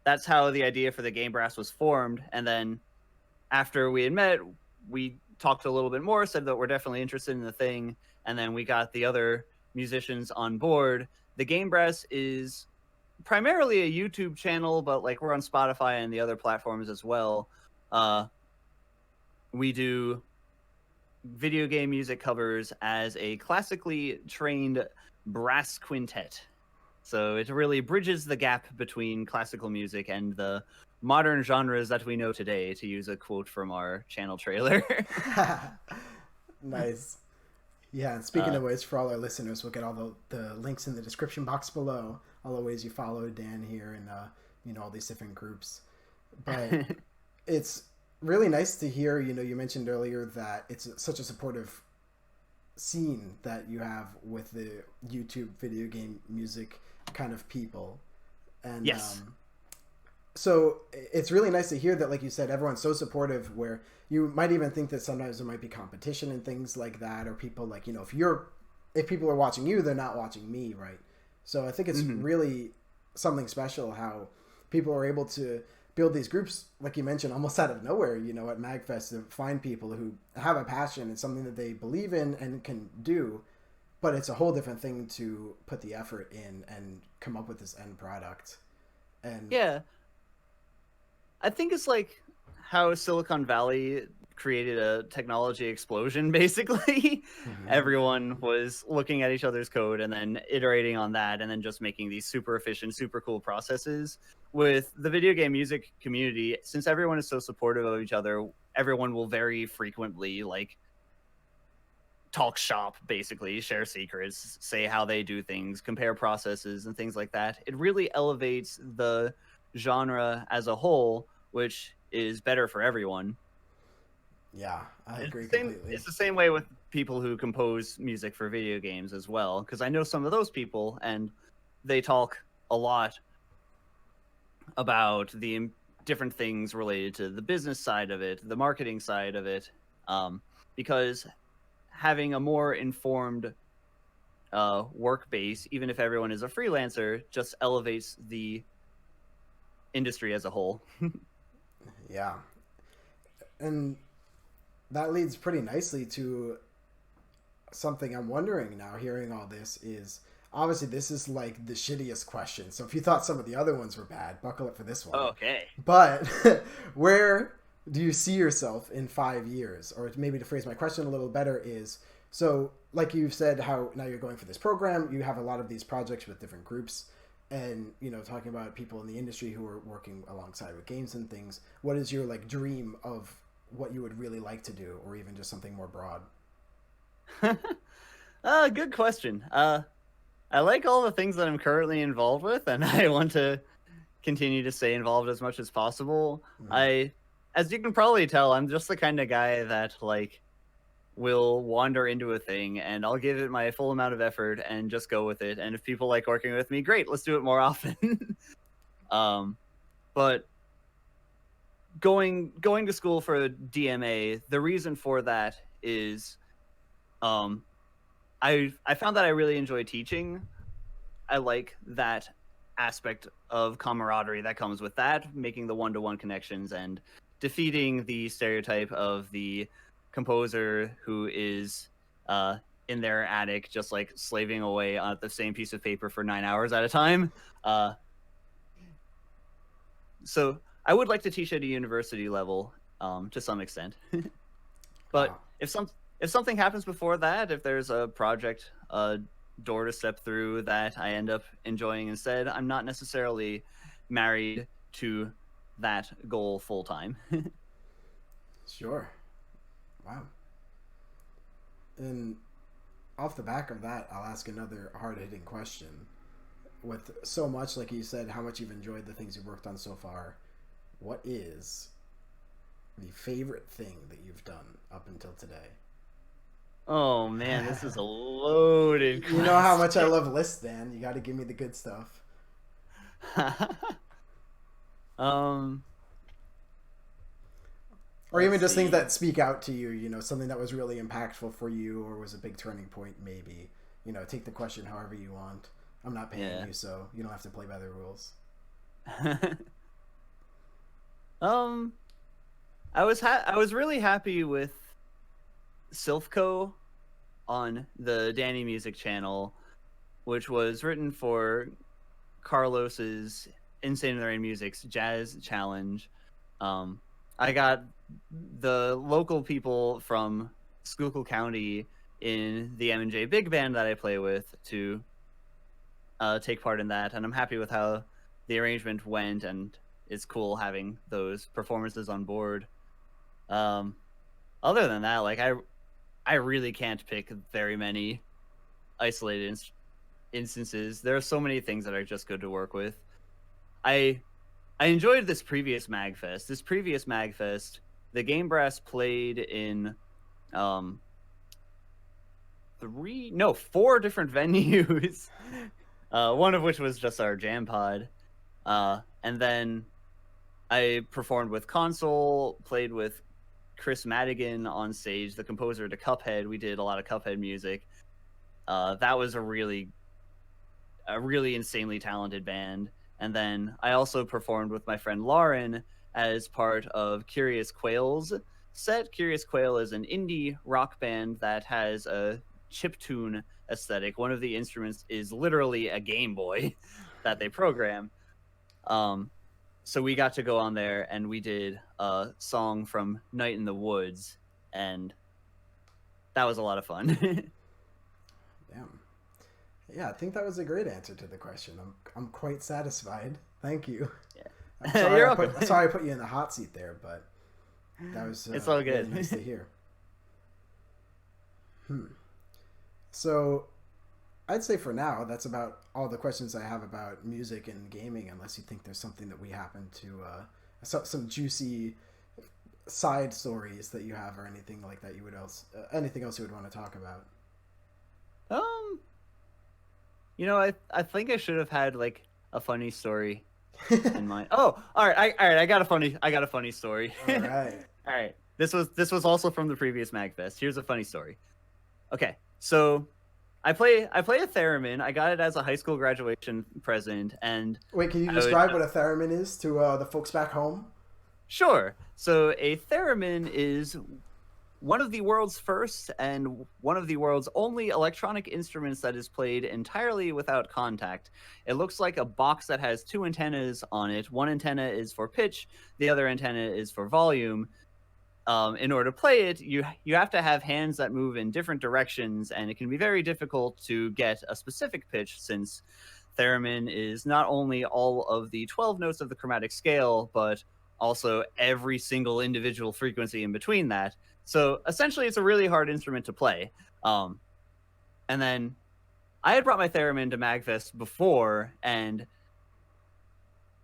that's how the idea for the Game Brass was formed. And then after we had met, we talked a little bit more, said that we're definitely interested in the thing, and then we got the other musicians on board. The Game Brass is primarily a YouTube channel, but like we're on Spotify and the other platforms as well. Uh, we do video game music covers as a classically trained brass quintet. So it really bridges the gap between classical music and the modern genres that we know today, to use a quote from our channel trailer. Nice. Yeah, and speaking uh, of which, for all our listeners, we'll get all the links in the description box below. All the ways you follow Dan here and all these different groups. But it's really nice to hear. You mentioned earlier that it's such a supportive scene that you have with the YouTube video game music kind of people, and yes. so it's really nice to hear that, like you said, everyone's so supportive. Where you might even think that sometimes there might be competition and things like that, or people like if people are watching you, they're not watching me, right? So I think it's Mm-hmm. really something special how people are able to build these groups, like you mentioned, almost out of nowhere. At Magfest, to find people who have a passion and something that they believe in and can do, but it's a whole different thing to put the effort in and come up with this end product. And Yeah. I think it's like how Silicon Valley created a technology explosion, basically. mhm, Everyone was looking at each other's code and then iterating on that and then just making these super efficient, super cool processes. With the video game music community, since everyone is so supportive of each other, everyone will very frequently like talk shop, basically share secrets, say how they do things, compare processes and things like that. It really elevates the genre as a whole, which is better for everyone. yeah, I It's agree the same. completely. It's the same way with people who compose music for video games as well, because I know some of those people, and they talk a lot about the different things related to the business side of it, the marketing side of it, because having a more informed work base, even if everyone is a freelancer, just elevates the industry as a whole. Yeah, and that leads pretty nicely to something I'm wondering now. Hearing all this is obviously this is like the shittiest question. So if you thought some of the other ones were bad, buckle up for this one. Okay. But where do you see yourself in 5 years? Or maybe to phrase my question a little better is, so like you've said, how now you're going for this program, you have a lot of these projects with different groups. and talking about people in the industry who are working alongside with games and things, what is your like dream of what you would really like to do, or even just something more broad? Good question. I like all the things that I'm currently involved with, and I want to continue to stay involved as much as possible. Mm-hmm. As you can probably tell, I'm just the kind of guy that like will wander into a thing, and I'll give it my full amount of effort and just go with it. And if people like working with me, great, let's do it more often. um, but going to school for DMA, the reason for that is, um, I found that I really enjoy teaching. I like that aspect of camaraderie that comes with that, making the one-to-one connections and defeating the stereotype of the composer who is in their attic just like slaving away on the same piece of paper for 9 hours at a time. Uh, so I would like to teach at a university level to some extent. But Wow. if something happens before that, if there's a project, a door to step through that I end up enjoying instead, I'm not necessarily married to that goal full time. Sure. Wow. And off the back of that, I'll ask another hard hitting question. With so much, like you said, how much you've enjoyed the things you've worked on so far, what is the favorite thing that you've done up until today? Oh man, this is a loaded You know how much I question. love lists, Dan. You got to give me the good stuff. um, Or even let's just things see. that speak out to you, something that was really impactful for you or was a big turning point, maybe. Take the question however you want. I'm not paying Yeah. you, so you don't have to play by the rules. um, I was really happy with Silphco on the Danny Music channel, which was written for Carlos's Insane in the Rain Music's Jazz Challenge. Um, I got the local people from Schuylkill County in the M&J Big Band that I play with to take part in that, and I'm happy with how the arrangement went, and it's cool having those performances on board. Um, Other than that, like I really can't pick very many isolated instances. There are so many things that are just good to work with. I I enjoyed this previous Magfest. This previous Magfest, the Game Brass played in um four different venues. One of which was just our jam pod. And then I performed with Console, played with Chris Madigan on stage, the composer to Cuphead. We did a lot of Cuphead music. That was a really insanely talented band. And then I also performed with my friend Lauren as part of Curious Quail's set. Curious Quail is an indie rock band that has a chiptune aesthetic. One of the instruments is literally a Game Boy that they program. Um, so we got to go on there and we did a song from Night in the Woods, and that was a lot of fun. Damn. Yeah, I think that was a great answer to the question. I'm quite satisfied. Thank you. I'm Yeah. sorry You're welcome. sorry I put you in the hot seat there, but that was It's all really good. nice to hear. So I'd say for now that's about all the questions I have about music and gaming. Unless you think there's something that we happen to some juicy side stories that you have or anything like that you would anything else you would want to talk about. Um, I think I should have had like a funny story in mind. Oh, all right, all right. I got a funny story. All right. All right. This was also from the previous Magfest. Here's a funny story. Okay, so I play a theremin. I got it as a high school graduation present, and Wait, can you I would describe what a theremin is to the folks back home? sure. So a theremin is one of the world's first and one of the world's only electronic instruments that is played entirely without contact. It looks like a box that has two antennas on it. One antenna is for pitch, the other antenna is for volume. In order to play it, you have to have hands that move in different directions, and it can be very difficult to get a specific pitch since theremin is not only all of the 12 notes of the chromatic scale, but also every single individual frequency in between that. So essentially, it's a really hard instrument to play. And then I had brought my theremin to Magfest before, and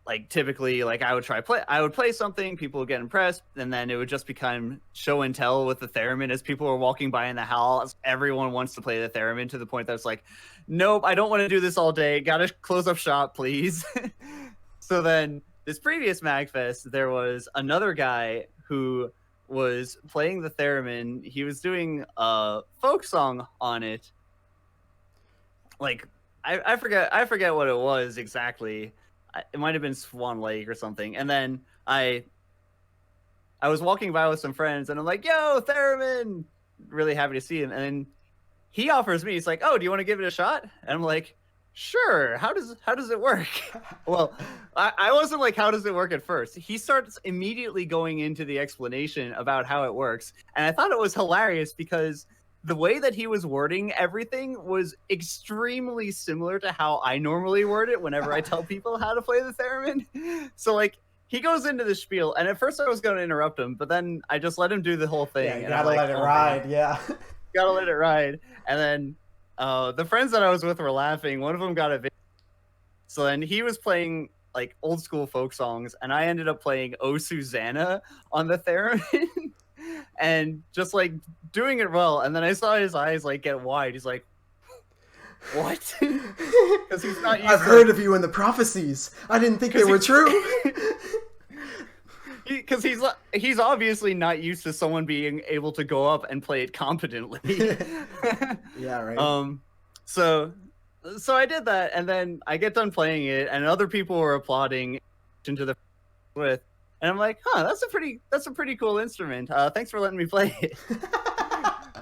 like typically, like I would play something, people would get impressed, and then it would just become show and tell with the theremin as people were walking by in the house. Everyone wants to play the theremin to the point that it's like, nope, I don't want to do this all day. Gotta close up shop, please. So then this previous Magfest, there was another guy who was playing the theremin. He was doing a folk song on it. Like I forget what it was exactly. It might have been Swan Lake or something. And then I was walking by with some friends, and I'm like, "Yo, theremin!" Really happy to see him. And then he offers me, he's like, "Oh, do you want to give it a shot?" And I'm like, "Sure. How does it work?" Well, I wasn't like, "How does it work?" at first. He starts immediately going into the explanation about how it works, and I thought it was hilarious because the way that he was wording everything was extremely similar to how I normally word it whenever I tell people how to play the theremin. So like he goes into the spiel, and at first I was going to interrupt him, but then I just let him do the whole thing. Yeah, you and gotta I'm like, let it "Oh, ride. man, Yeah. gotta let it ride." And then the friends that I was with were laughing. One of them got a video. So then he was playing like old school folk songs, and I ended up playing "Oh Susanna" on the theremin. And just like doing it well, and then I saw his eyes like get wide. He's like, "What?" Because he's not used I've heard of you in the prophecies. I didn't think they were true. Because he's obviously not used to someone being able to go up and play it competently. Yeah, right. So I did that, and then I get done playing it, and other people were applauding into the with. And I'm like, "Huh, that's a pretty cool instrument. Thanks for letting me play it."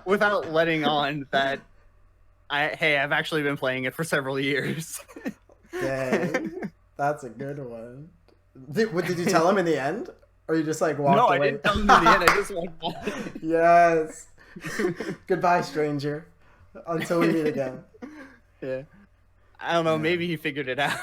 Without letting on that I've actually been playing it for several years. Dang, that's a good one. Did you tell him in the end, or you just like walked No, away? I didn't tell him in the end. I just walked by. Yes. Goodbye, stranger. Until we meet again. Yeah. I don't know. Yeah. Maybe he figured it out.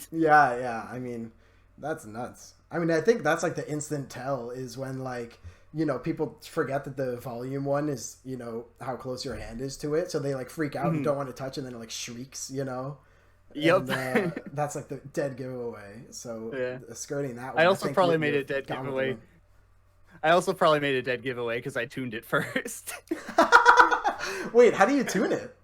Yeah. I mean, that's nuts. I mean, I think that's like the instant tell is when like, you know, people forget that the volume one is, you know, how close your hand is to it. So they like freak out and don't want to touch, and then it like shrieks, you know? Yep. And, that's like the dead giveaway. So Yeah. skirting that one. I also think probably you're made a dead gone with giveaway. I also probably made a dead giveaway because I tuned it first. Wait, how do you tune it?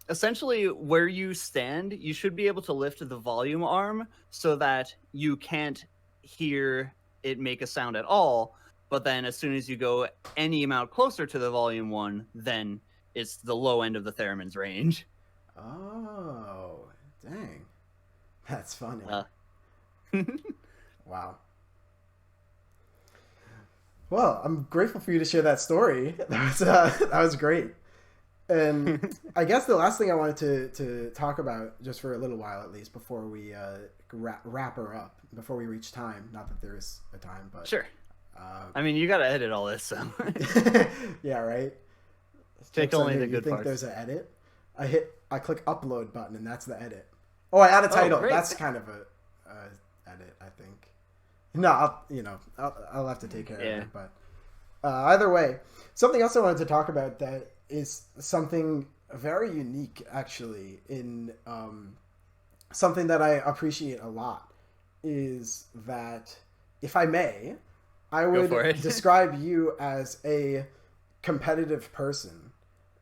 Essentially, where you stand, you should be able to lift the volume arm so that you can't hear it make a sound at all. But then as soon as you go any amount closer to the volume one, then it's the low end of the theremin's range. Oh, dang. That's funny. Wow. Well, I'm grateful for you to share that story. That was great. And I guess the last thing I wanted to talk about, just for a little while at least, before we wrap her up, before we reach time. Not that there is a time, but sure. I mean, you got to edit all this, so yeah, right. take only the good you think parts. there's an edit? I click upload button, and that's the edit. Oh, I add a title. Great. That's kind of a edit, I think. No, I'll have to take care of it. But either way, something else I wanted to talk about that is something very unique, actually, in something that I appreciate a lot is that, if I may, I would describe you as a competitive person.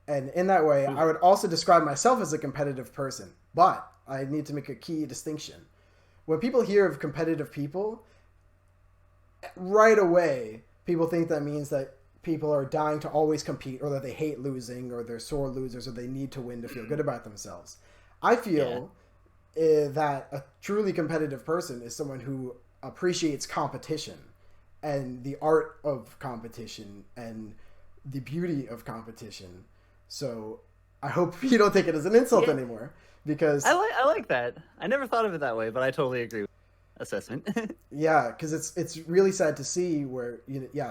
And in that way, I would also describe myself as a competitive person. But I need to make a key distinction. When people hear of competitive people, right away, people think that means that people are dying to always compete, or that they hate losing, or they're sore losers, or they need to win to feel good about themselves. I feel that a truly competitive person is someone who appreciates competition and the art of competition and the beauty of competition. So I hope you don't take it as an insult anymore, because I like that. I never thought of it that way, but I totally agree with that assessment. Yeah, because it's really sad to see where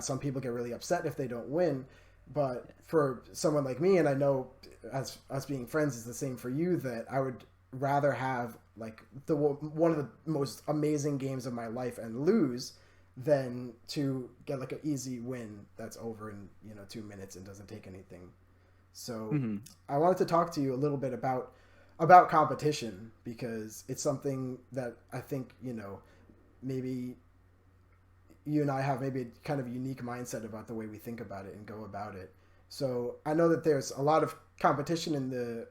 some people get really upset if they don't win, but for someone like me, and I know as us being friends is the same for you, that I would rather have like one of the most amazing games of my life and lose than to get like an easy win that's over in 2 minutes and doesn't take anything. So Hmm. I wanted to talk to you a little bit about competition because it's something that I think maybe you and I have maybe a kind of unique mindset about the way we think about it and go about it. So I know that there's a lot of competition in the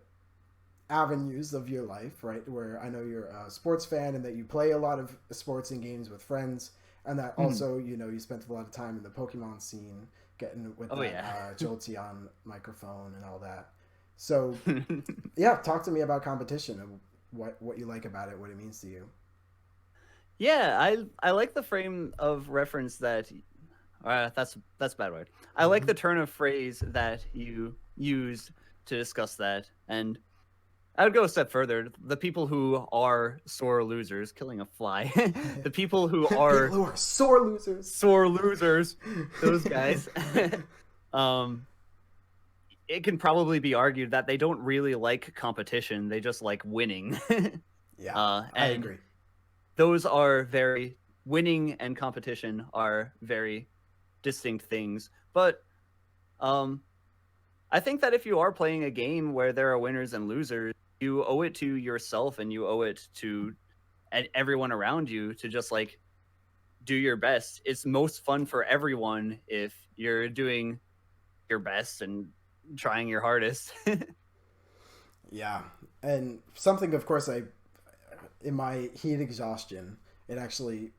avenues of your life, right? Where I know you're a sports fan and that you play a lot of sports and games with friends, and that Hmm. also you spent a lot of time in the Pokemon scene, getting with Oh that yeah. Jolteon microphone and all that. So yeah, talk to me about competition and what you like about it, what it means to you. Yeah, I like the frame of reference that that's a bad word. I like the turn of phrase that you used to discuss that, and I would go a step further. The people who are sore losers, killing a fly, the people who People are who are sore losers. sore losers, those guys, um, it can probably be argued that they don't really like competition. They just like winning. Yeah, I And agree. those are very winning and competition are very distinct things. But um, I think that if you are playing a game where there are winners and losers, you owe it to yourself and you owe it to everyone around you to just like do your best. It's most fun for everyone if you're doing your best and trying your hardest. Yeah, and something, of course, I in my heat exhaustion, it actually,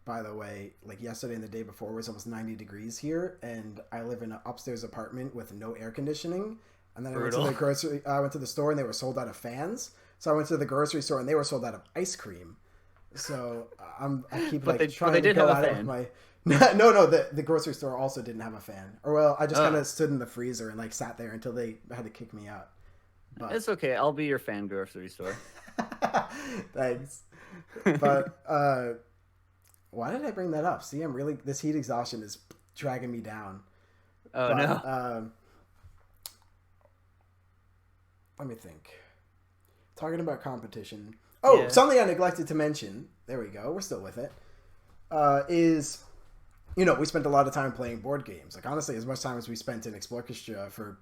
by the way, like yesterday and the day before was almost 90 degrees here, and I live in an upstairs apartment with no air conditioning. And then Brutal. I went to the store and they were sold out of fans. So I went to the grocery store and they were sold out of ice cream. So I keep But like they trying to did have go a at it with fan. my no, the grocery store also didn't have a fan. Or well, I just kind Oh, of stood in the freezer and like sat there until they had to kick me out. But it's okay. I'll be your fan grocery store. thanks. But why did I bring that up? See, I'm really this heat exhaustion is dragging me down. Oh But no. let me think. Talking about competition. Oh, Yeah. something I neglected to mention. There we go. We're still with it. Is we spent a lot of time playing board games. Like honestly, as much time as we spent in Explorchestra for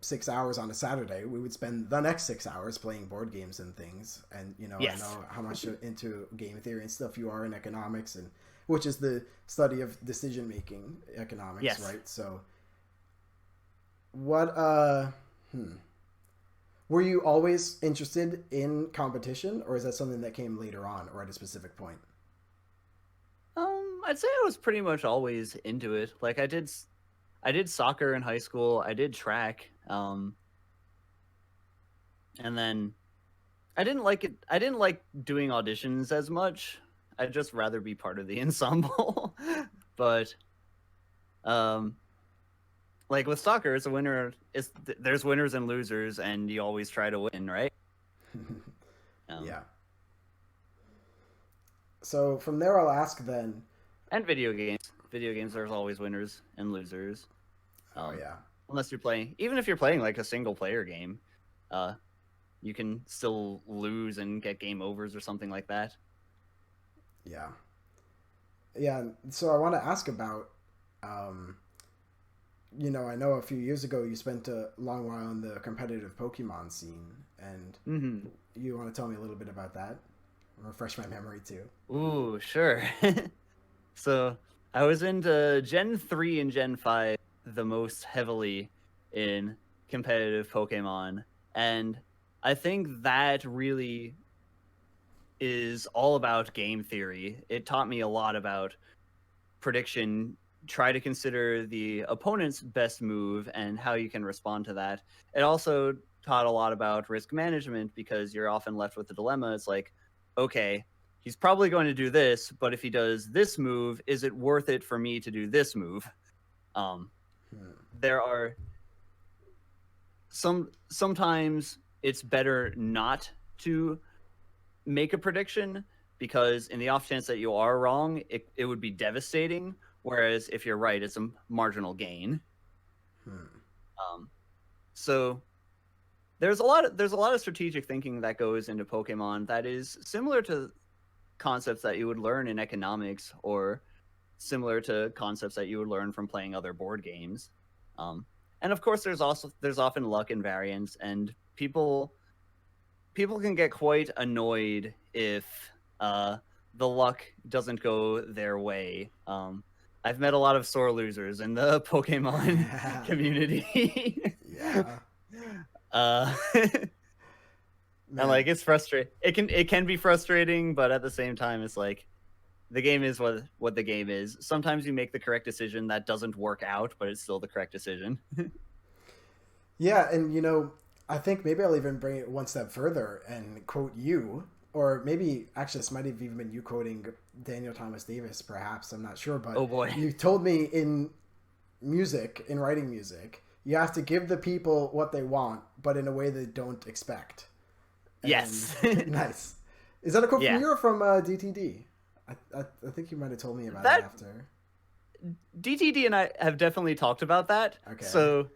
6 hours on a Saturday, we would spend the next 6 hours playing board games and things. And I Yes. know how much into game theory and stuff you are in economics, and which is the study of decision making economics, Yes. right? So, what were you always interested in competition, or is that something that came later on, or at a specific point? I'd say I was pretty much always into it. Like I did soccer in high school. I did track. And then I didn't like it. I didn't like doing auditions as much. I'd just rather be part of the ensemble. But um, like with soccer, it's a winner. There's winners and losers, and you always try to win, right? Um, Yeah. So from there, I'll ask then. and video games. Video games, there's always winners and losers. Oh Um, yeah, unless you're playing, even if you're playing like a single player game, uh, you can still lose and get game overs or something like that. yeah, yeah. So I want to ask about. Um, I know a few years ago you spent a long while in the competitive Pokemon scene, and Hmm. you want to tell me a little bit about that? Refresh my memory too. Ooh, sure. So I was into Gen 3 and Gen 5 the most heavily in competitive Pokemon. And I think that really is all about game theory. It taught me a lot about prediction. Try to consider the opponent's best move and how you can respond to that. It also taught a lot about risk management because you're often left with the dilemma. It's like, okay, he's probably going to do this, but if he does this move, is it worth it for me to do this move? Um, Hmm. there are sometimes it's better not to make a prediction because in the off chance that you are wrong, it would be devastating. Whereas if you're right, it's a marginal gain. Hmm. Um, so there's a lot of strategic thinking that goes into Pokemon that is similar to concepts that you would learn in economics or similar to concepts that you would learn from playing other board games. Um, and of course, there's often luck and variance, and people can get quite annoyed if the luck doesn't go their way. I've met a lot of sore losers in the Pokemon community. Yeah. uh, and Man. like it's frustrating. It can be frustrating, but at the same time, it's like the game is what the game is. Sometimes you make the correct decision that doesn't work out, but it's still the correct decision. Yeah, and I think maybe I'll even bring it one step further and quote you, or maybe actually this might have even been you quoting Daniel Thomas Davis, perhaps. I'm not sure, but Oh boy. you told me in writing music, you have to give the people what they want, but in a way they don't expect. And Yes. nice. Is that a quote Yeah. from you or from DTD? I think you might have told me about it That after. DTD and I have definitely talked about that. Okay. So,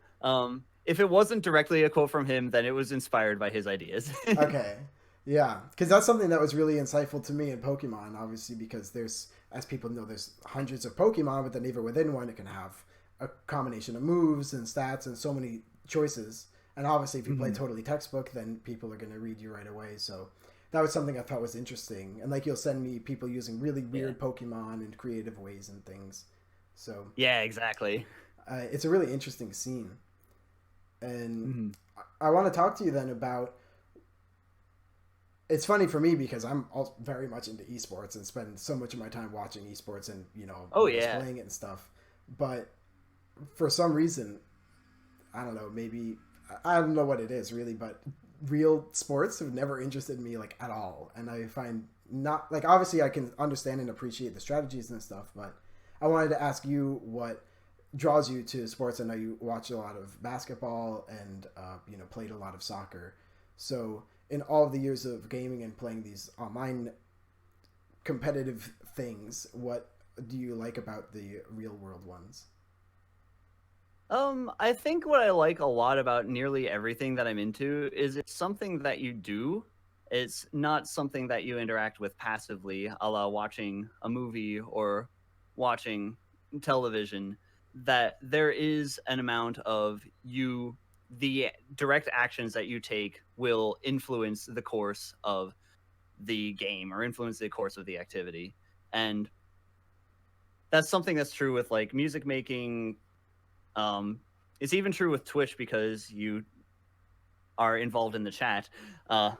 if it wasn't directly a quote from him, then it was inspired by his ideas. Okay. Yeah, because that's something that was really insightful to me in Pokemon, obviously, because there's, as people know, there's hundreds of Pokemon, but then even within one, it can have a combination of moves and stats and so many choices. And obviously, if you play totally textbook, then people are going to read you right away. So that was something I thought was interesting. And like, you'll send me people using really weird Pokemon in creative ways and things. So Yeah, exactly. it's a really interesting scene. And Mm-hmm. I want to talk to you then about. It's funny for me because I'm all very much into esports and spend so much of my time watching esports and Oh just yeah. playing it and stuff. But for some reason, I don't know. Maybe I don't know what it is really, but real sports have never interested me like at all. And I find not like obviously I can understand and appreciate the strategies and stuff, but I wanted to ask you what draws you to sports. I know you watch a lot of basketball and played a lot of soccer. So in all of the years of gaming and playing these online competitive things, what do you like about the real world ones? I think what I like a lot about nearly everything that I'm into is it's something that you do. It's not something that you interact with passively, a la watching a movie or watching television. That there is an amount of the direct actions that you take will influence the course of the game or influence the course of the activity. And that's something that's true with like music making. It's even true with Twitch because you are involved in the chat. Uh,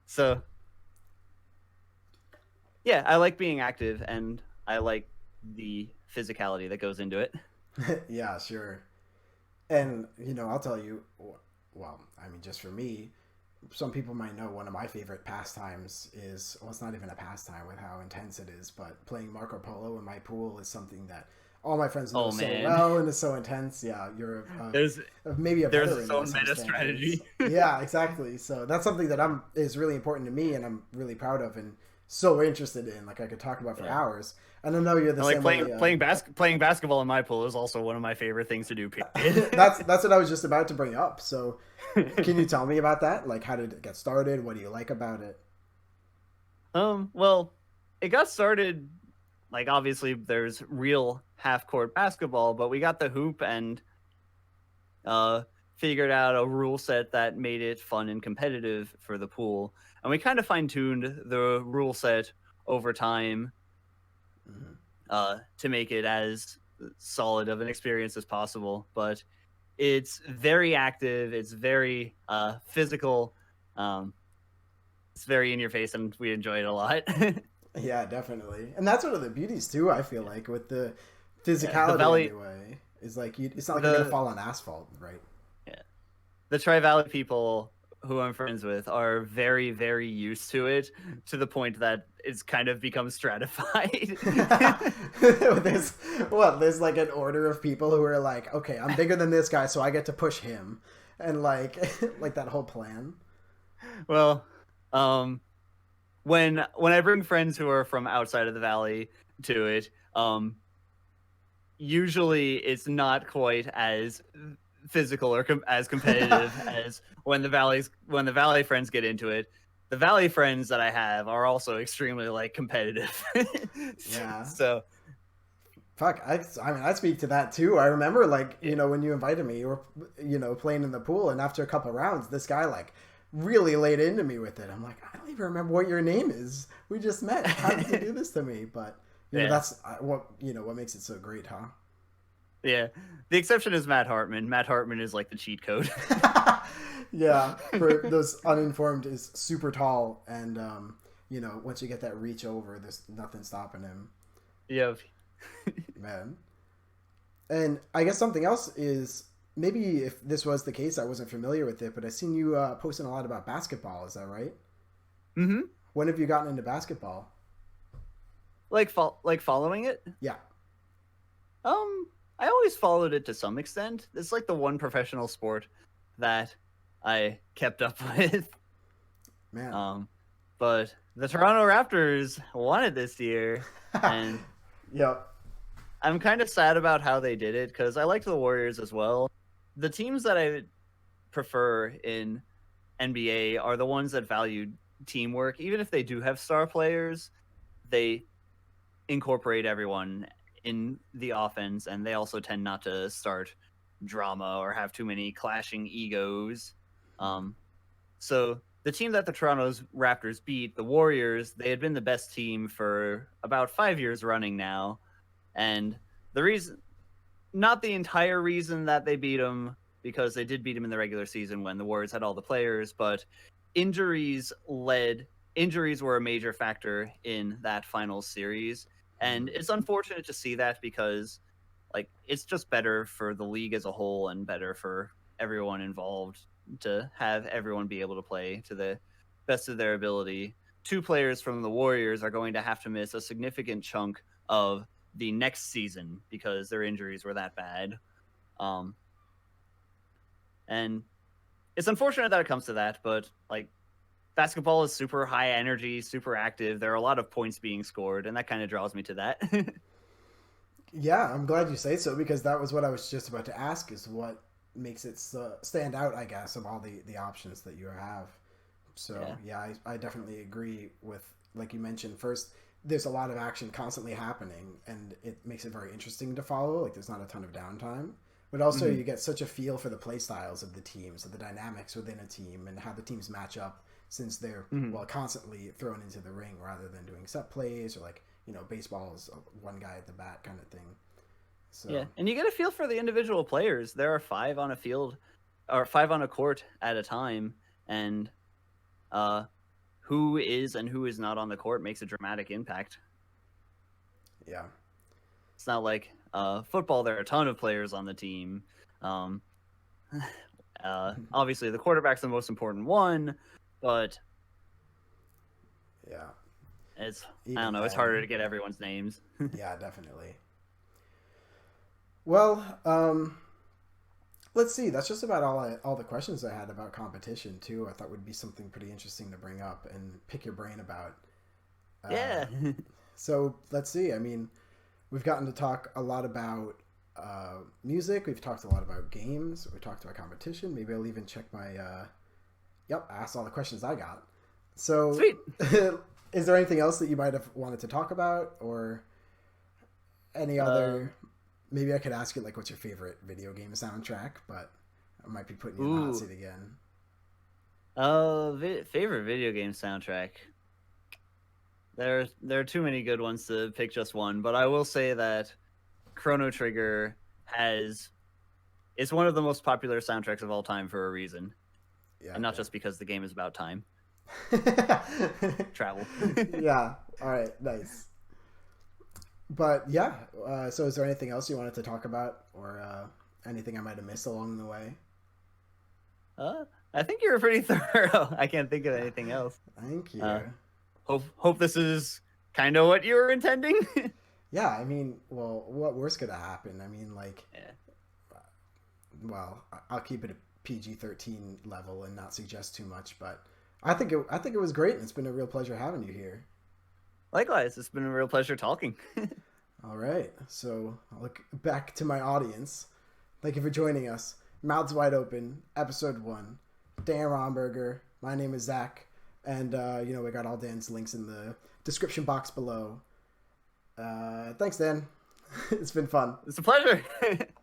so yeah, I like being active and I like the physicality that goes into it. Yeah, sure. And I'll tell you, well, I mean, just for me, some people might know one of my favorite pastimes is, well, it's not even a pastime with how intense it is, but playing Marco Polo in my pool is something that all my friends know Oh so man, well, and it's so intense. Yeah, you're there's maybe a there's veteran its own in some meta standards. strategy. Yeah, exactly. So that's something that is really important to me, and I'm really proud of, and so interested in. Like I could talk about for Yeah. hours. And I know you're the And like same way. playing basketball in my pool is also one of my favorite things to do. Period. That's what I was just about to bring up. So, can you tell me about that? Like, how did it get started? What do you like about it? Well, it got started like obviously there's real half court basketball, but we got the hoop and figured out a rule set that made it fun and competitive for the pool. And we kind of fine tuned the rule set over time Mm-hmm. to make it as solid of an experience as possible. But it's very active, it's very physical, it's very in your face, and we enjoy it a lot. Yeah, definitely. And that's one of the beauties too. I feel like with the Yeah, the physicality valley, anyway, is like it's not like you're gonna the fall on asphalt, right? yeah, the Tri Valley people who I'm friends with are very, very used to it to the point that it's kind of become stratified. there's there's like an order of people who are like, okay, I'm bigger than this guy, so I get to push him, and like like that whole plan. Well, when I bring friends who are from outside of the valley to it, usually it's not quite as physical or as competitive as when the Valley friends get into it. The Valley friends that I have are also extremely like competitive. Yeah. So Fuck, I mean, I speak to that too. I remember, like, yeah, when you invited me, you were, playing in the pool, and after a couple rounds, this guy, like, really laid into me with it. I'm like, I don't even remember what your name is. We just met. How did you do this to me? But, yeah. that's what makes it so great, huh? Yeah. The exception is Matt Hartman. Matt Hartman is like the cheat code. Yeah, for those uninformed, is super tall, and, once you get that reach over, there's nothing stopping him. Yeah. Man. And I guess something else is, maybe if this was the case, I wasn't familiar with it, but I've seen you posting a lot about basketball. Is that right? Mm-hmm. When have you gotten into basketball? Like following it? Yeah. I always followed it to some extent. It's like the one professional sport that I kept up with. Man. But the Toronto Raptors won it this year, and Yep. I'm kind of sad about how they did it because I liked the Warriors as well. The teams that I prefer in NBA are the ones that value teamwork. Even if they do have star players, they incorporate everyone in the offense, and they also tend not to start drama or have too many clashing egos. So the team that the Toronto's Raptors beat, the Warriors, they had been the best team for about 5 years running now, and the reason, not the entire reason that they beat them, because they did beat them in the regular season when the Warriors had all the players, but injuries led injuries were a major factor in that final series. And it's unfortunate to see that because like it's just better for the league as a whole and better for everyone involved to have everyone be able to play to the best of their ability. Two players from the Warriors are going to have to miss a significant chunk of the next season because their injuries were that bad. And it's unfortunate that it comes to that, but like basketball is super high energy, super active. There are a lot of points being scored, and that kind of draws me to that. Yeah, I'm glad you say so, because that was what I was just about to ask, is what makes it stand out, I guess, of all the options that you have. So, yeah, I definitely agree with, like you mentioned, first, there's a lot of action constantly happening, and it makes it very interesting to follow. Like, there's not a ton of downtime. But also, Mm-hmm. you get such a feel for the play styles of the teams, of the dynamics within a team, and how the teams match up, since they're, Mm-hmm. well, constantly thrown into the ring rather than doing set plays, or like, baseball is one guy at the bat kind of thing. Yeah, So, and you get a feel for the individual players. There are five on a field, or five on a court at a time, and uh, who is and who is not on the court makes a dramatic impact. yeah. It's not like football. There are a ton of players on the team. Um, obviously, the quarterback's the most important one, but Yeah. it's I don't Even know. It's harder then, to get everyone's names. yeah, definitely. Well, let's see. That's just about all the questions I had about competition too. I thought would be something pretty interesting to bring up and pick your brain about. Yeah. So let's see. I mean, we've gotten to talk a lot about music. We've talked a lot about games. We talked about competition. Maybe I'll even check my. Yep, I asked all the questions I got. So, Sweet. is there anything else that you might have wanted to talk about, or any Um, other? Maybe I could ask you, like, what's your favorite video game soundtrack, but I might be putting you in the hot ooh. seat again. Favorite video game soundtrack. There are too many good ones to pick just one, but I will say that Chrono Trigger has it's one of the most popular soundtracks of all time for a reason, Yeah, and not just because the game is about time travel. yeah. All right. Nice. But yeah. So, is there anything else you wanted to talk about, or anything I might have missed along the way? I think you were pretty thorough. I can't think of anything else. Thank Uh, you. hope this is kind of what you were intending. Yeah. I mean, well, what worse could have happened? I mean, like, Yeah. well, I'll keep it a PG-13 level and not suggest too much, but I think it was great, and it's been a real pleasure having you here. Likewise, it's been a real pleasure talking. All right, so I'll look back to my audience. Thank you for joining us. Mouths Wide Open, episode 1. Dan Romberger. My name is Zach. And, we got all Dan's links in the description box below. Thanks, Dan. It's been fun. It's a pleasure.